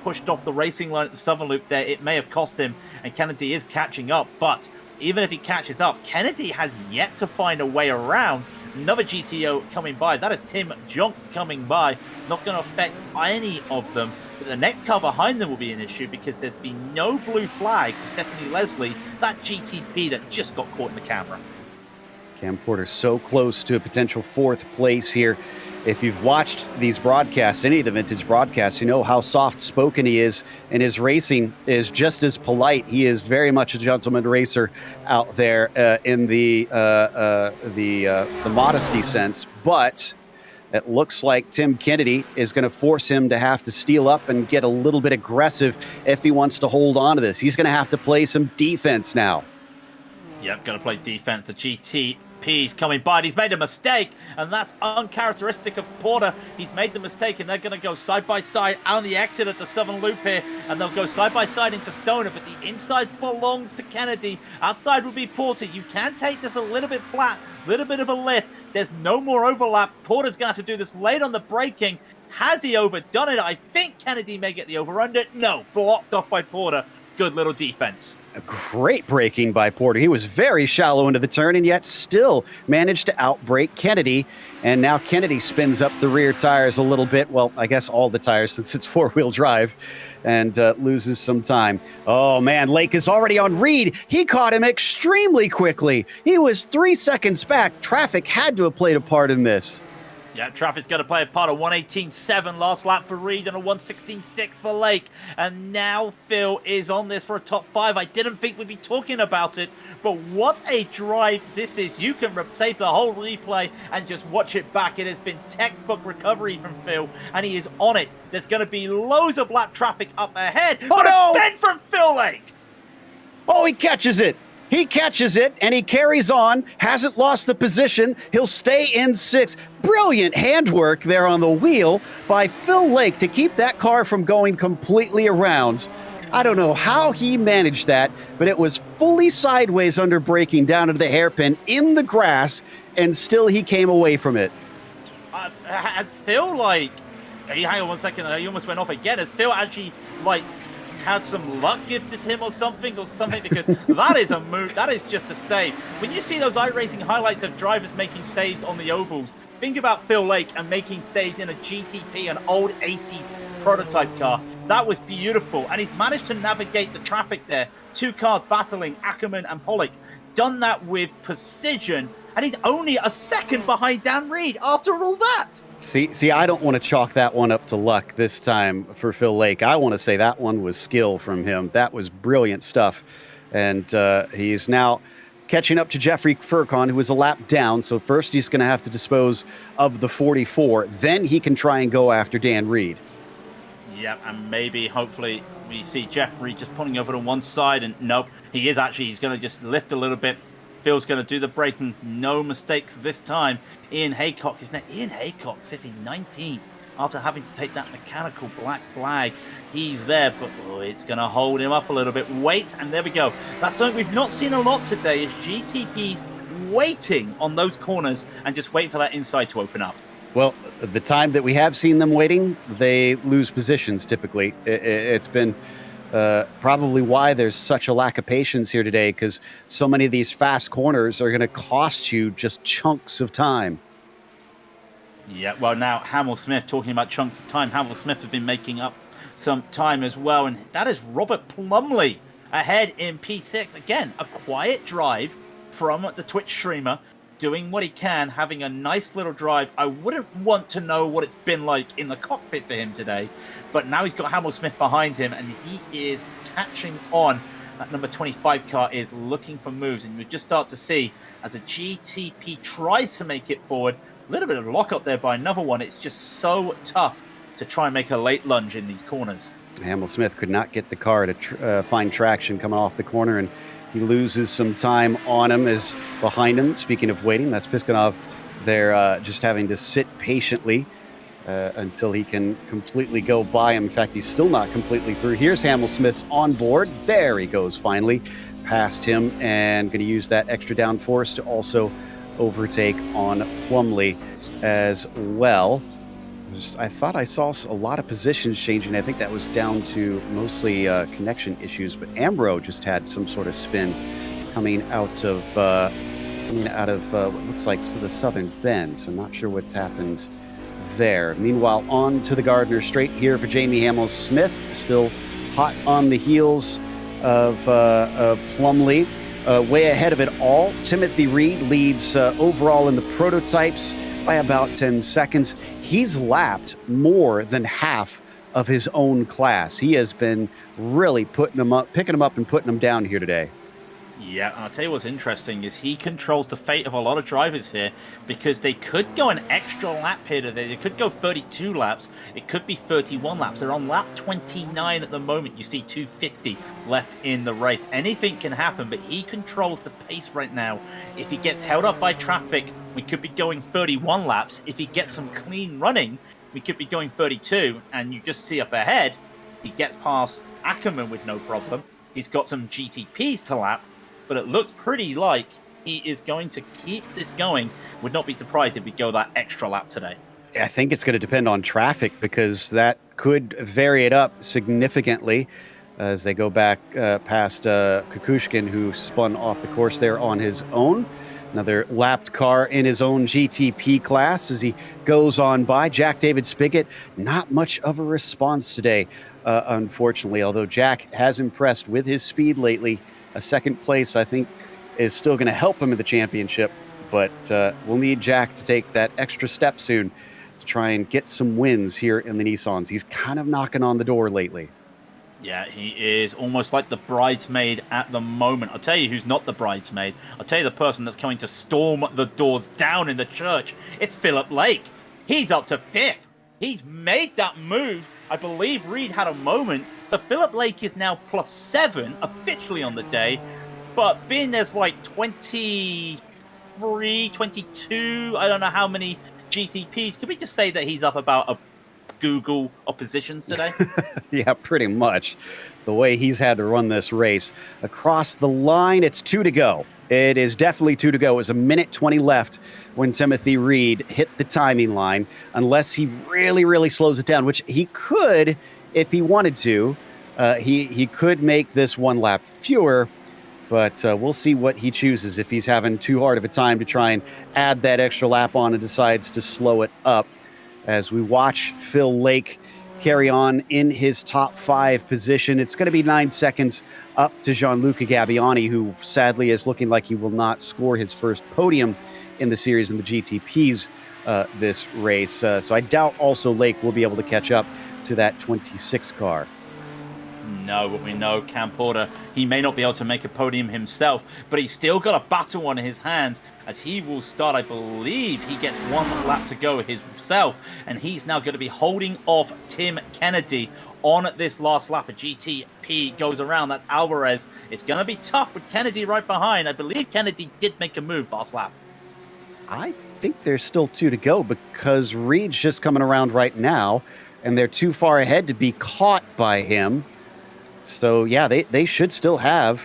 pushed off the racing line at the Southern Loop there. It may have cost him, and Kennedy is catching up, but even if he catches up, Kennedy has yet to find a way around. Another GTO coming by. That is Tim Junk coming by. Not going to affect any of them. But the next car behind them will be an issue, because there's been no blue flag for Stephanie Leslie, that GTP that just got caught in the camera. Cam Porter so close to a potential 4th place here. If you've watched these broadcasts, any of the vintage broadcasts, you know how soft-spoken he is, and his racing is just as polite. He is very much a gentleman racer out there in the modesty sense. But it looks like Tim Kennedy is going to force him to have to steal up and get a little bit aggressive if he wants to hold on to this. He's going to have to play some defense now. Yep, got to play defense. The GTP's coming by, and he's made a mistake, and that's uncharacteristic of Porter. He's made the mistake, and they're going to go side by side on the exit at the Southern Loop here, and they'll go side by side into Stoner, but the inside belongs to Kennedy. Outside will be Porter. You can take this a little bit flat, a little bit of a lift. There's no more overlap. Porter's going to have to do this late on the braking. Has he overdone it? I think Kennedy may get the over-under. No, blocked off by Porter. Good little defense. A great braking by Porter. He was very shallow into the turn and yet still managed to outbrake Kennedy. And now Kennedy spins up the rear tires a little bit. Well, I guess all the tires since it's 4-wheel drive, and loses some time. Oh, man, Lake is already on Reed. He caught him extremely quickly. He was 3 seconds back. Traffic had to have played a part in this. Yeah, traffic's going to play a part. A 1:18.7 last lap for Reed and a 1:16.6 for Lake. And now Phil is on this for a top 5. I didn't think we'd be talking about it, but what a drive this is. You can save the whole replay and just watch it back. It has been textbook recovery from Phil, and he is on it. There's going to be loads of lap traffic up ahead. Oh, but no! A spin from Phil Lake. Oh, he catches it. He catches it, and he carries on, hasn't lost the position. He'll stay in 6th. Brilliant handwork there on the wheel by Phil Lake to keep that car from going completely around. I don't know how he managed that, but it was fully sideways under braking down to the hairpin in the grass, and still he came away from it. Has Phil, like... Hang on 1 second, he almost went off again. Has Phil actually, like... had some luck gifted him or something, because that is a move. That is just a save. When you see those iRacing highlights of drivers making saves on the ovals, Think about Phil Lake and making stays in a GTP, an old 80s prototype car. That was beautiful, and he's managed to navigate the traffic there. 2 cars battling, Ackerman and Pollock. Done that with precision, and he's only a second behind Dan Reed after all that. See, I don't want to chalk that one up to luck this time for Phil Lake. I want to say that one was skill from him. That was brilliant stuff, and he's now catching up to Jeffrey Furcon, who is a lap down. So first he's going to have to dispose of the 44. Then he can try and go after Dan Reed. Yeah, and maybe, hopefully, we see Jeffrey just pulling over to one side. And nope, he's going to just lift a little bit. Phil's going to do the braking. No mistakes this time. Ian Haycock is now. Ian Haycock sitting 19th after having to take that mechanical black flag. He's there, but it's going to hold him up a little bit. Wait, and there we go. That's something we've not seen a lot today, is GTPs waiting on those corners and just wait for that inside to open up. Well, the time that we have seen them waiting, they lose positions typically. It's been probably why there's such a lack of patience here today, because so many of these fast corners are going to cost you just chunks of time. Yeah, well, now Hamill Smith, talking about chunks of time, Hamill Smith has been making up some time as well, and that is Robert Plumley ahead in P6. Again, a quiet drive from the Twitch streamer, doing what he can, having a nice little drive. I wouldn't want to know what it's been like in the cockpit for him today, but now he's got Hamill Smith behind him, and he is catching on. That number 25 car is looking for moves, and you just start to see as a GTP tries to make it forward. A little bit of lock up there by another one. It's just so tough to try and make a late lunge in these corners. Hamill Smith could not get the car to find traction coming off the corner, and he loses some time on him as behind him. Speaking of waiting, that's Piskunov. They're just having to sit patiently until he can completely go by him. In fact, he's still not completely through. Here's Hamill Smith's on board. There he goes, finally past him, and going to use that extra downforce to also overtake on Plumley as well. I thought I saw a lot of positions changing. I think that was down to mostly connection issues, but Ambro just had some sort of spin coming out of what looks like the southern bend, so I'm not sure what's happened there. Meanwhile, on to the Gardner Straight here for Jamie Hamill Smith, still hot on the heels of Plumley. Way ahead of it all, Timothy Reed leads overall in the prototypes by about 10 seconds. He's lapped more than half of his own class. He has been really picking them up and putting them down here today. Yeah, and I'll tell you what's interesting is he controls the fate of a lot of drivers here, because they could go an extra lap here today. They could go 32 laps. It could be 31 laps. They're on lap 29 at the moment. You see 250 left in the race. Anything can happen, but he controls the pace right now. If he gets held up by traffic, we could be going 31 laps. If he gets some clean running, we could be going 32. And you just see up ahead, he gets past Ackerman with no problem. He's got some GTPs to lap, but it looks pretty like he is going to keep this going. Would not be surprised if we go that extra lap today. I think it's going to depend on traffic, because that could vary it up significantly as they go back past Kukushkin, who spun off the course there on his own. Another lapped car in his own GTP class as he goes on by. Jack David Spigot, not much of a response today, unfortunately, although Jack has impressed with his speed lately. A second place, I think, is still going to help him in the championship, but we'll need Jack to take that extra step soon to try and get some wins here in the Nissans. He's kind of knocking on the door lately. Yeah, he is almost like the bridesmaid at the moment. I'll tell you who's not the bridesmaid. I'll tell you the person that's going to storm the doors down in the church. It's Phillip Lake. He's up to 5th. He's made that move. I believe Reed had a moment. So Phillip Lake is now +7 officially on the day. But being there's like 23, 22, I don't know how many GTPs. Can we just say that he's up about a Google oppositions today? Yeah, pretty much. The way he's had to run this race. Across the line, it's 2 to go. It is definitely 2 to go. It was 1:20 left when Timothy Reed hit the timing line, unless he really, really slows it down, which he could if he wanted to. He could make this 1 lap fewer, but we'll see what he chooses. If he's having too hard of a time to try and add that extra lap on and decides to slow it up, as we watch Phil Lake carry on in his top 5 position. It's going to be 9 seconds up to Gianluca Gabbiani, who sadly is looking like he will not score his first podium in the series in the GTPs this race. So I doubt also Lake will be able to catch up to that 26 car. No, but we know Cam Porter, he may not be able to make a podium himself, but he's still got a battle on his hands, as he will start, I believe he gets 1 lap to go himself, and he's now going to be holding off Tim Kennedy on this last lap. A GTP goes around, that's Alvarez. It's going to be tough with Kennedy right behind. I believe Kennedy did make a move last lap. I think there's still 2 to go, because Reed's just coming around right now, and they're too far ahead to be caught by him. So, yeah, they should still have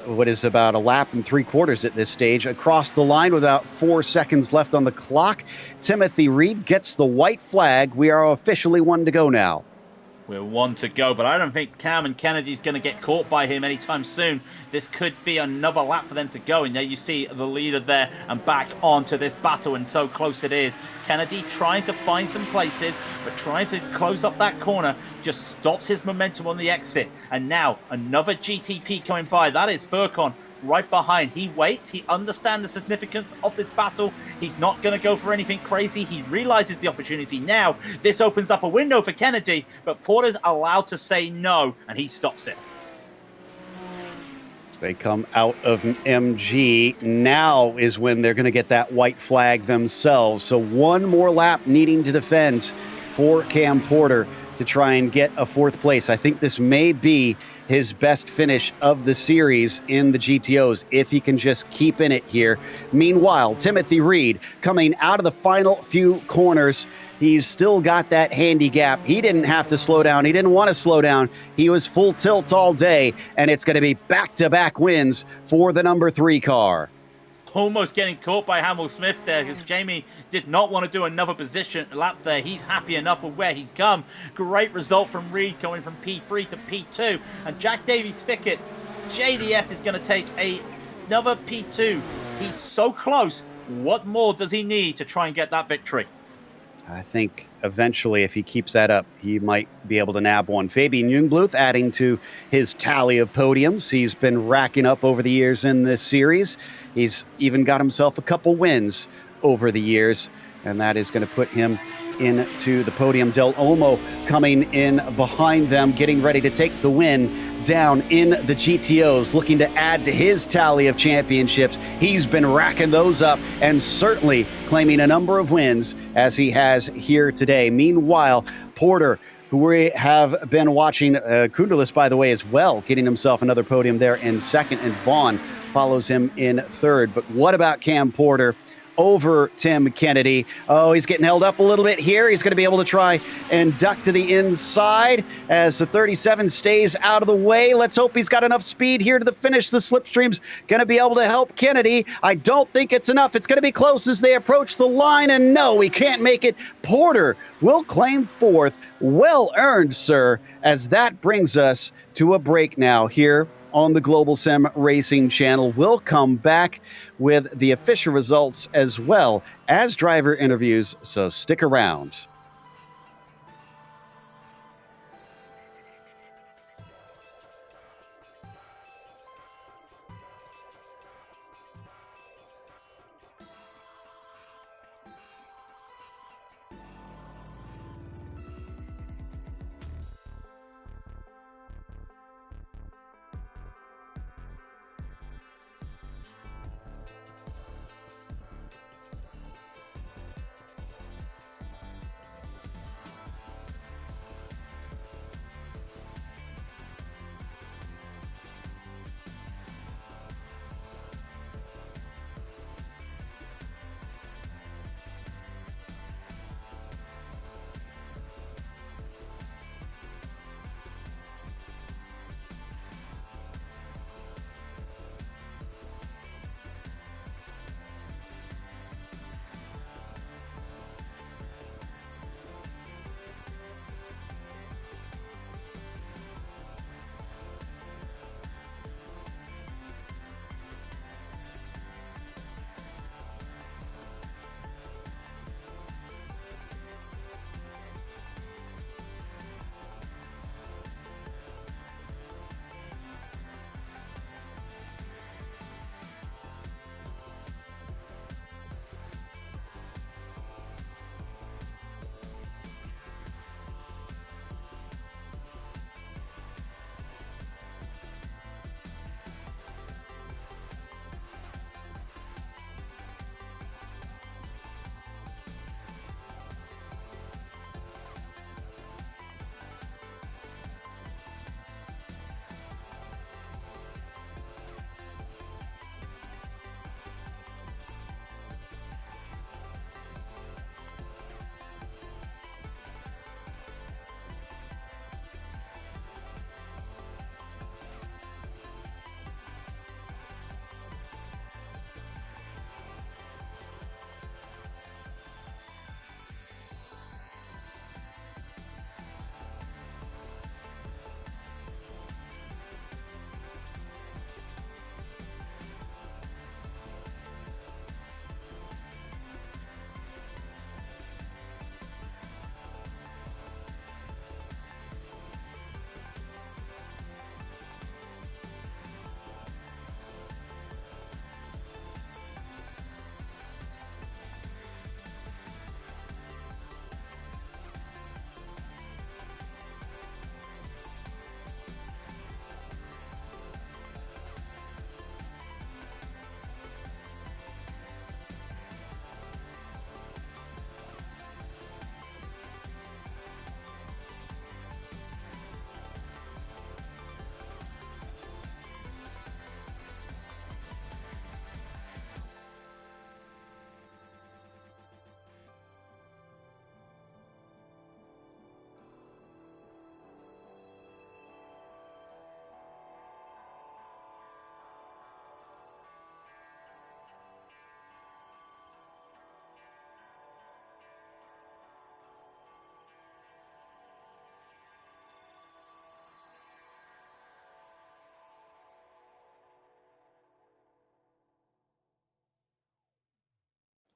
what is about 1 3/4 laps at this stage. Across the line with about 4 seconds left on the clock, Timothy Reed gets the white flag. We are officially 1 to go now. We're 1 to go, but I don't think Cam and Kennedy's going to get caught by him anytime soon. This could be another lap for them to go, and there you see the leader there and back onto this battle, and so close it is. Kennedy trying to find some places, but trying to close up that corner just stops his momentum on the exit. And now another GTP coming by. That is Furcon right behind. He waits. He understands the significance of this battle. He's not going to go for anything crazy. He realizes the opportunity now. This opens up a window for Kennedy, but Porter's allowed to say no, and he stops it. As they come out of MG, now is when they're going to get that white flag themselves. So 1 more lap needing to defend for Cam Porter to try and get a 4th place. I think this may be his best finish of the series in the GTOs, if he can just keep in it here. Meanwhile, Timothy Reed coming out of the final few corners. He's still got that handy gap. He didn't have to slow down. He didn't want to slow down. He was full tilt all day, and it's going to be back-to-back wins for the number 3 car. Almost getting caught by Hamill Smith there, because Jamie did not want to do another position lap there. He's happy enough with where he's come. Great result from Reed, going from P3 to P2. And Jack Davies Fickett, JDF is going to take another P2. He's so close. What more does he need to try and get that victory? I think eventually, if he keeps that up, he might be able to nab one. Fabian Jungbluth adding to his tally of podiums. He's been racking up over the years in this series. He's even got himself a couple wins over the years, and that is going to put him into the podium. Del Olmo coming in behind them, getting ready to take the win down in the GTOs, looking to add to his tally of championships. He's been racking those up and certainly claiming a number of wins as he has here today. Meanwhile, Porter, who we have been watching, Kunderlis, by the way, as well, getting himself another podium there in 2nd, and Vaughn follows him in 3rd. But what about Cam Porter over Tim Kennedy? Oh, he's getting held up a little bit here. He's going to be able to try and duck to the inside as the 37 stays out of the way. Let's hope he's got enough speed here to the finish. The slipstream's going to be able to help Kennedy. I don't think it's enough. It's going to be close as they approach the line, and no, he can't make it. Porter will claim 4th. Well earned, sir, as that brings us to a break now here on the Global Sim Racing Channel. We'll come back with the official results as well as driver interviews, so stick around.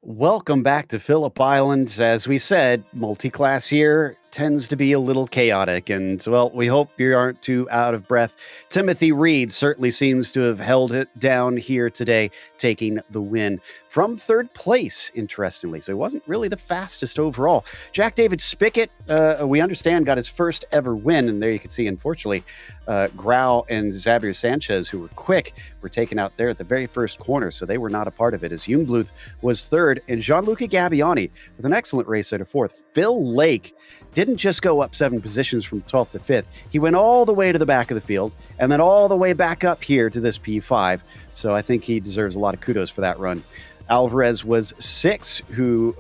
Welcome back to Phillip Island. As we said, multi-class here tends to be a little chaotic, and, well, we hope you aren't too out of breath. Timothy Reed certainly seems to have held it down here today, taking the win from third place, interestingly. So he wasn't really the fastest overall. Jack David Spickett, we understand, got his first ever win, and there you can see, unfortunately, Grau and Xavier Sanchez, who were quick, were taken out there at the very first corner, so they were not a part of it, as Jungbluth was third, and Gianluca Gabbiani with an excellent race at fourth. Phil Lake didn't just go up 7 positions from 12th to 5th. He went all the way to the back of the field and then all the way back up here to this P5. So I think he deserves a lot of kudos for that run. Alvarez was 6, who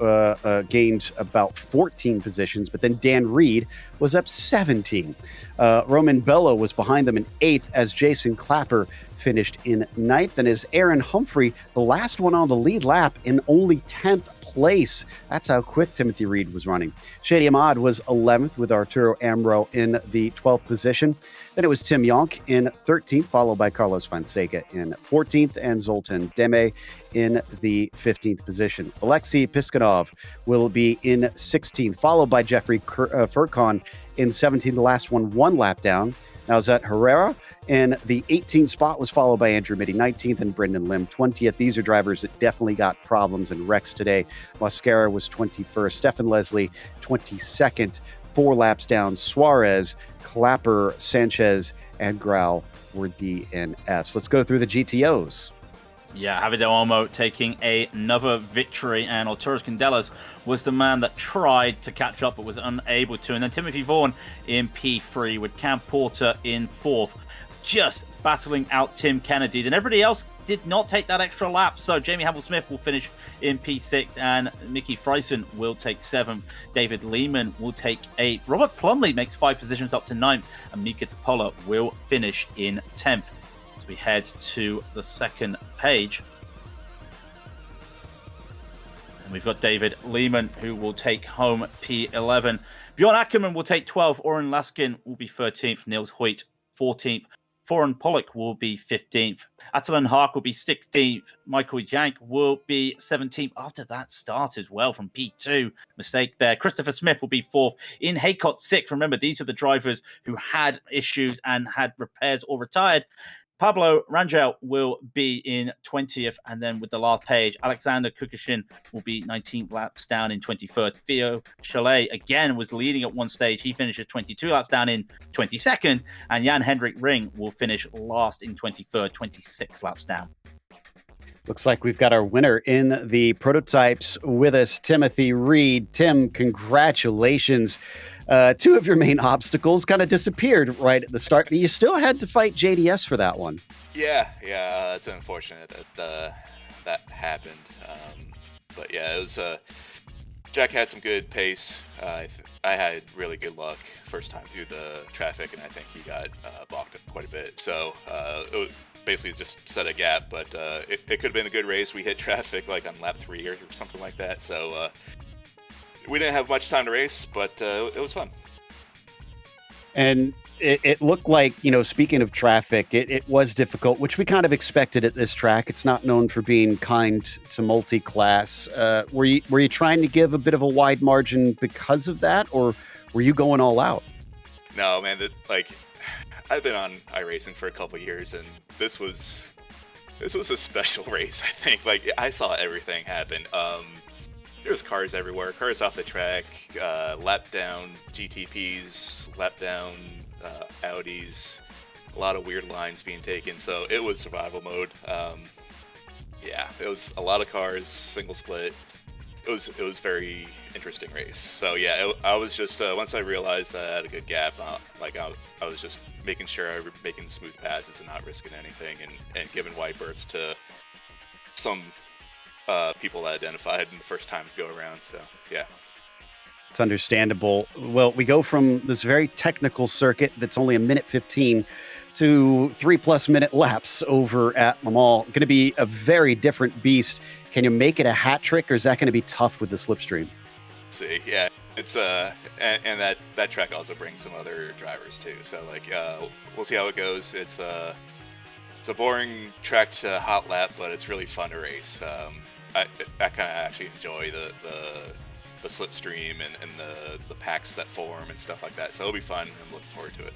gained about 14 positions, but then Dan Reed was up 17. Roman Bello was behind them in 8th as Jason Clapper finished in 9th, and as Aaron Humphrey, the last one on the lead lap, in only 10th place. That's how quick Timothy Reed was running. Shady Ahmad was 11th with Arturo Amro in the 12th position. Then it was Tim Yonk in 13th, followed by Carlos Fonseca in 14th, and Zoltan Deme in the 15th position. Alexei Piskunov will be in 16th, followed by Jeffrey Furcon in 17th, the last one lap down. Now Zet Herrera in the 18th spot was followed by Andrew Mitty 19th and Brendan Lim 20th. These are drivers that definitely got problems and wrecks today. Mascara was 21st, Stefan Leslie 22nd, 4 laps down. Suarez, Clapper, Sanchez, and Grau were DNFs. Let's go through the GTOs. Yeah, Javier Olmo taking another victory, and Arturo Candelas was the man that tried to catch up but was unable to. And then Timothy Vaughan in P3 with Cam Porter in 4th, just battling out Tim Kennedy. Then everybody else did not take that extra lap, so Jamie Havel-Smith will finish in P6, and Mickey Freisen will take 7th. David Lehman will take 8th. Robert Plumley makes 5 positions up to 9th, and Mika Topola will finish in 10th. As we head to the second page, and we've got David Lehman, who will take home P11. Bjorn Ackerman will take 12th. Oren Laskin will be 13th. Niels Hoyt 14th. Foran Pollock will be 15th. Atalan Haak will be 16th. Michael Jank will be 17th after that start as well from P2. Mistake there. Christopher Smith will be 4th. In Haycott 6th. Remember, these are the drivers who had issues and had repairs or retired. Pablo Rangel will be in 20th, and then with the last page, Alexander Kukishin will be 19 laps down in 23rd. Theo Chalet, again, was leading at one stage. He finishes 22 laps down in 22nd, and Jan-Hendrik Ring will finish last in 23rd, 26 laps down. Looks like we've got our winner in the prototypes with us, Timothy Reed. Tim, congratulations. 2 of your main obstacles kind of disappeared right at the start. You still had to fight JDS for that one. Yeah, it's unfortunate that that happened. But yeah, it was. Jack had some good pace. I had really good luck first time through the traffic, and I think he got balked up quite a bit. So it was basically just set a gap, but it could have been a good race. We hit traffic like on lap 3 or something like that. So. We didn't have much time to race, but it was fun. And it looked like, speaking of traffic, it was difficult, which we kind of expected at this track. It's not known for being kind to multi-class. Were you trying to give a bit of a wide margin because of that, or were you going all out? No, man. I've been on iRacing for a couple of years, and this was a special race. I think I saw everything happen. There's cars everywhere, cars off the track, lap down GTPs, lap down Audis, a lot of weird lines being taken, so it was survival mode. It was a lot of cars, single split. It was very interesting race. So yeah, I was just, once I realized I had a good gap, I was just making sure I was making smooth passes and not risking anything, and giving wide berths to some people that identified in the first time to go around. So yeah, it's understandable. Well, we go from this very technical circuit that's only 1:15 to 3+ minute laps over at Le Mans. Going to be a very different beast. Can you make it a hat trick, or is that going to be tough with the slipstream? See, yeah, it's and that track also brings some other drivers too. So we'll see how it goes. It's It's a boring track to hot lap, but it's really fun to race. I kind of actually enjoy the slipstream and the packs that form and stuff like that. So it'll be fun. I'm looking forward to it.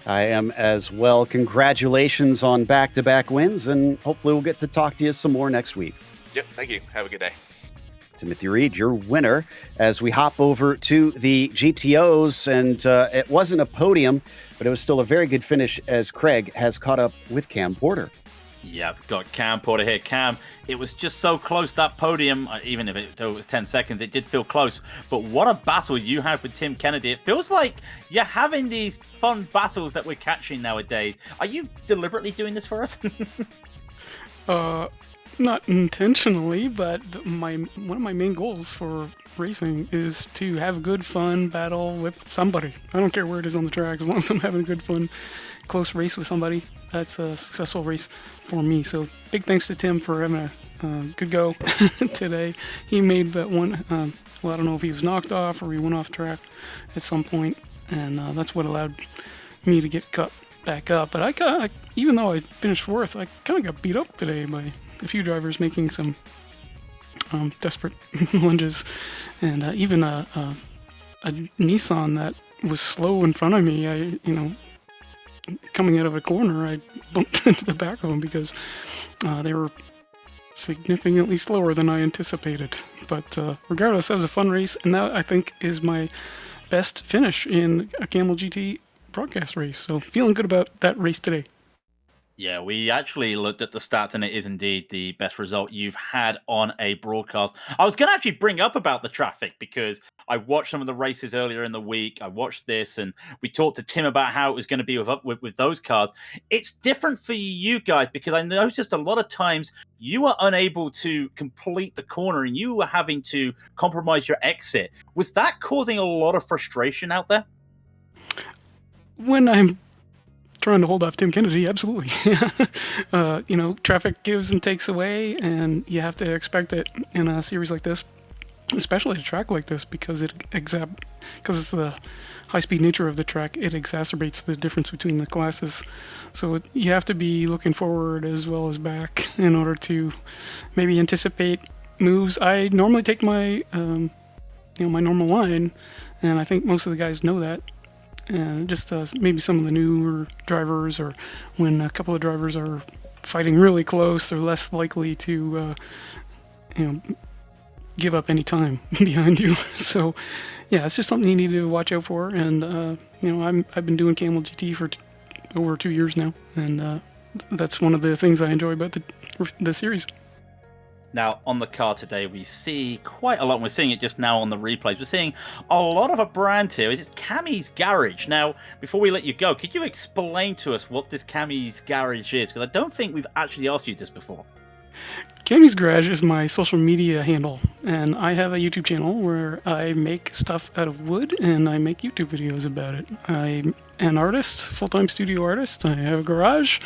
I am as well. Congratulations on back-to-back wins, and hopefully we'll get to talk to you some more next week. Yep, thank you. Have a good day. Timothy Reed, your winner, as we hop over to the GTOs, and it wasn't a podium, but it was still a very good finish as Craig has caught up with Cam Porter. Yeah, we've got Cam Porter here. Cam, it was just so close, that podium, even if it was 10 seconds, it did feel close. But what a battle you had with Tim Kennedy. It feels like you're having these fun battles that we're catching nowadays. Are you deliberately doing this for us? Not intentionally, but one of my main goals for racing is to have a good, fun battle with somebody. I don't care where it is on the track, as long as I'm having a good, fun, close race with somebody. That's a successful race for me. So big thanks to Tim for having a good go today. He made that one. Well, I don't know if he was knocked off or he went off track at some point, and that's what allowed me to get cut back up. But I even though I finished fourth, I kind of got beat up today by a few drivers making some desperate lunges, and even a Nissan that was slow in front of me. Coming out of a corner, I bumped into the back of them because they were significantly slower than I anticipated. But regardless, that was a fun race, and that, I think, is my best finish in a Camel GT broadcast race. So feeling good about that race today. Yeah, we actually looked at the stats, and it is indeed the best result you've had on a broadcast. I was going to actually bring up about the traffic because I watched some of the races earlier in the week. I watched this, and we talked to Tim about how it was going to be with those cars. It's different for you guys because I noticed a lot of times you were unable to complete the corner, and you were having to compromise your exit. Was that causing a lot of frustration out there? When I'm trying to hold off Tim Kennedy, absolutely. Traffic gives and takes away, and you have to expect it in a series like this, especially a track like this, because it's the high-speed nature of the track. It exacerbates the difference between the classes. So you have to be looking forward as well as back in order to maybe anticipate moves. I normally take my my normal line, and I think most of the guys know that. And just maybe some of the newer drivers, or when a couple of drivers are fighting really close, they're less likely to give up any time behind you. So yeah, it's just something you need to watch out for. And I've been doing Camel GT for over 2 years now, and that's one of the things I enjoy about the series. Now, on the car today, we see quite a lot. We're seeing it just now on the replays. We're seeing a lot of a brand here. It's Cammy's Garage. Now, before we let you go, could you explain to us what this Cammy's Garage is? Because I don't think we've actually asked you this before. Cammy's Garage is my social media handle, and I have a YouTube channel where I make stuff out of wood, and I make YouTube videos about it. I'm an artist, full-time studio artist. I have a garage,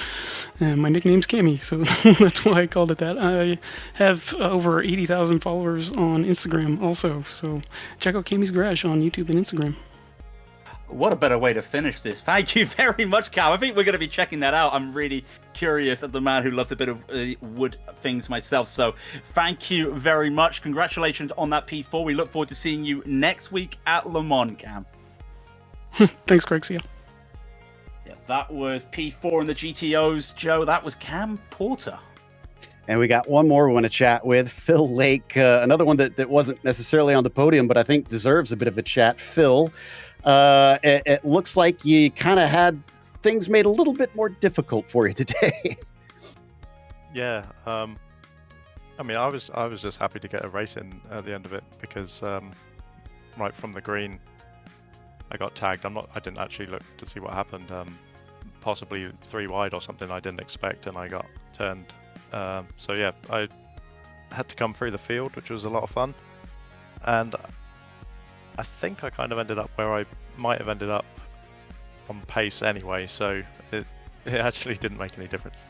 and my nickname's Cammy, so that's why I called it that. I have over 80,000 followers on Instagram also, so check out Cammy's Garage on YouTube and Instagram. What a better way to finish this. Thank you very much, Cal. I think we're going to be checking that out. I'm really curious of the man who loves a bit of wood things myself. So thank you very much. Congratulations on that P4. We look forward to seeing you next week at Le Mans, Cam. Thanks, Craig. See ya. Yeah, that was P4 in the GTOs. Joe, that was Cam Porter. And we got one more we want to chat with, Phil Lake, another one that wasn't necessarily on the podium, but I think deserves a bit of a chat. Phil, it looks like you kind of had things made a little bit more difficult for you today. Yeah, I was just happy to get a race in at the end of it because right from the green, I got tagged. I didn't actually look to see what happened. Possibly 3 wide or something I didn't expect, and I got turned. So yeah, I had to come through the field, which was a lot of fun, and I think I kind of ended up where I might have ended up on pace anyway, so it actually didn't make any difference.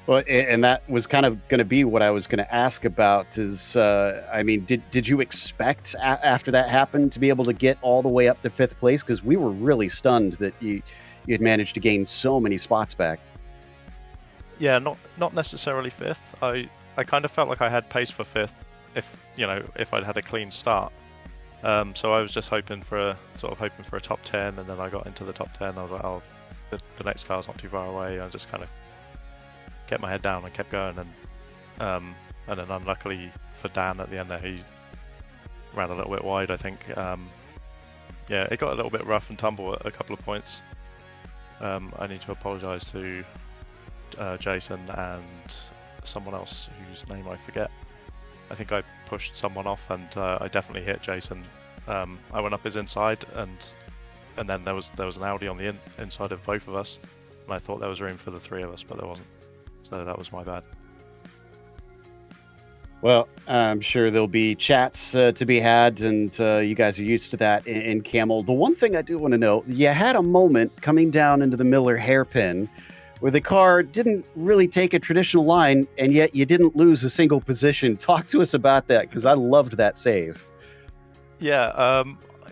Well, and that was kind of going to be what I was going to ask about is, did you expect after that happened to be able to get all the way up to 5th place? Because we were really stunned that you had managed to gain so many spots back. Yeah, not necessarily fifth. I kind of felt like I had pace for fifth if I'd had a clean start. So I was just hoping for a top 10, and then I got into the top 10. I was like, oh, the next car's not too far away. I just kind of kept my head down and kept going, and then unluckily for Dan at the end there, he ran a little bit wide, I think. Yeah, it got a little bit rough and tumble at a couple of points. I need to apologise to Jason and someone else whose name I forget. I think I pushed someone off, and I definitely hit Jason. I went up his inside, and then there was an Audi on the inside of both of us, and I thought there was room for the three of us, but there wasn't. So that was my bad. Well, I'm sure there'll be chats to be had, and you guys are used to that in Camel. The one thing I do want to know, you had a moment coming down into the Miller hairpin where the car didn't really take a traditional line, and yet you didn't lose a single position. Talk to us about that, because I loved that save. Yeah,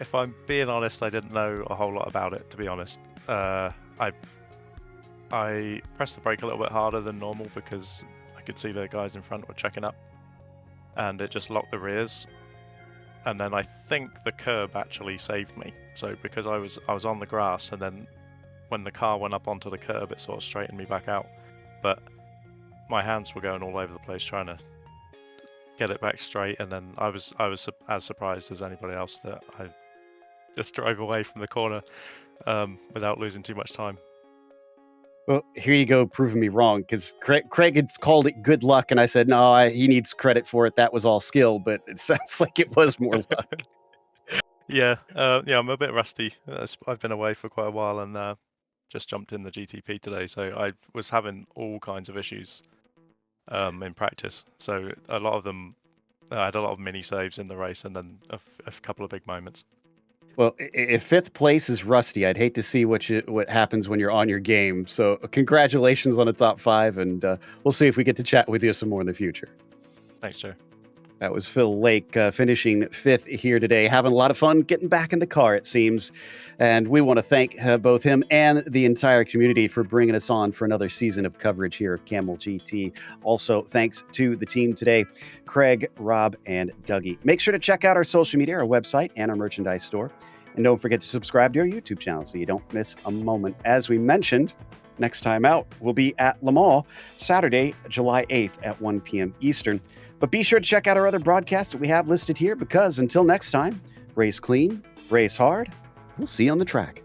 if I'm being honest, I didn't know a whole lot about it, to be honest. I pressed the brake a little bit harder than normal because I could see the guys in front were checking up, and it just locked the rears. And then I think the curb actually saved me. So because I was on the grass, and then when the car went up onto the curb, it sort of straightened me back out. But my hands were going all over the place trying to get it back straight, and then I was as surprised as anybody else that I just drove away from the corner without losing too much time. Well, here you go, proving me wrong, because Craig had called it good luck, and I said, no, he needs credit for it. That was all skill, but it sounds like it was more luck. Yeah, I'm a bit rusty. I've been away for quite a while, and just jumped in the GTP today, so I was having all kinds of issues in practice. So a lot of them, I had a lot of mini saves in the race, and then a couple of big moments. Well, if fifth place is rusty, I'd hate to see what happens when you're on your game. So congratulations on the top 5, and we'll see if we get to chat with you some more in the future. Thanks, Joe. That was Phil Lake finishing 5th here today, having a lot of fun getting back in the car, it seems. And we want to thank both him and the entire community for bringing us on for another season of coverage here of Camel GT. Also, thanks to the team today, Craig, Rob, and Dougie. Make sure to check out our social media, our website, and our merchandise store. And don't forget to subscribe to our YouTube channel so you don't miss a moment. As we mentioned, next time out, we'll be at Le Mans, Saturday, July 8th at 1 p.m. Eastern. But be sure to check out our other broadcasts that we have listed here, because until next time, race clean, race hard. We'll see you on the track.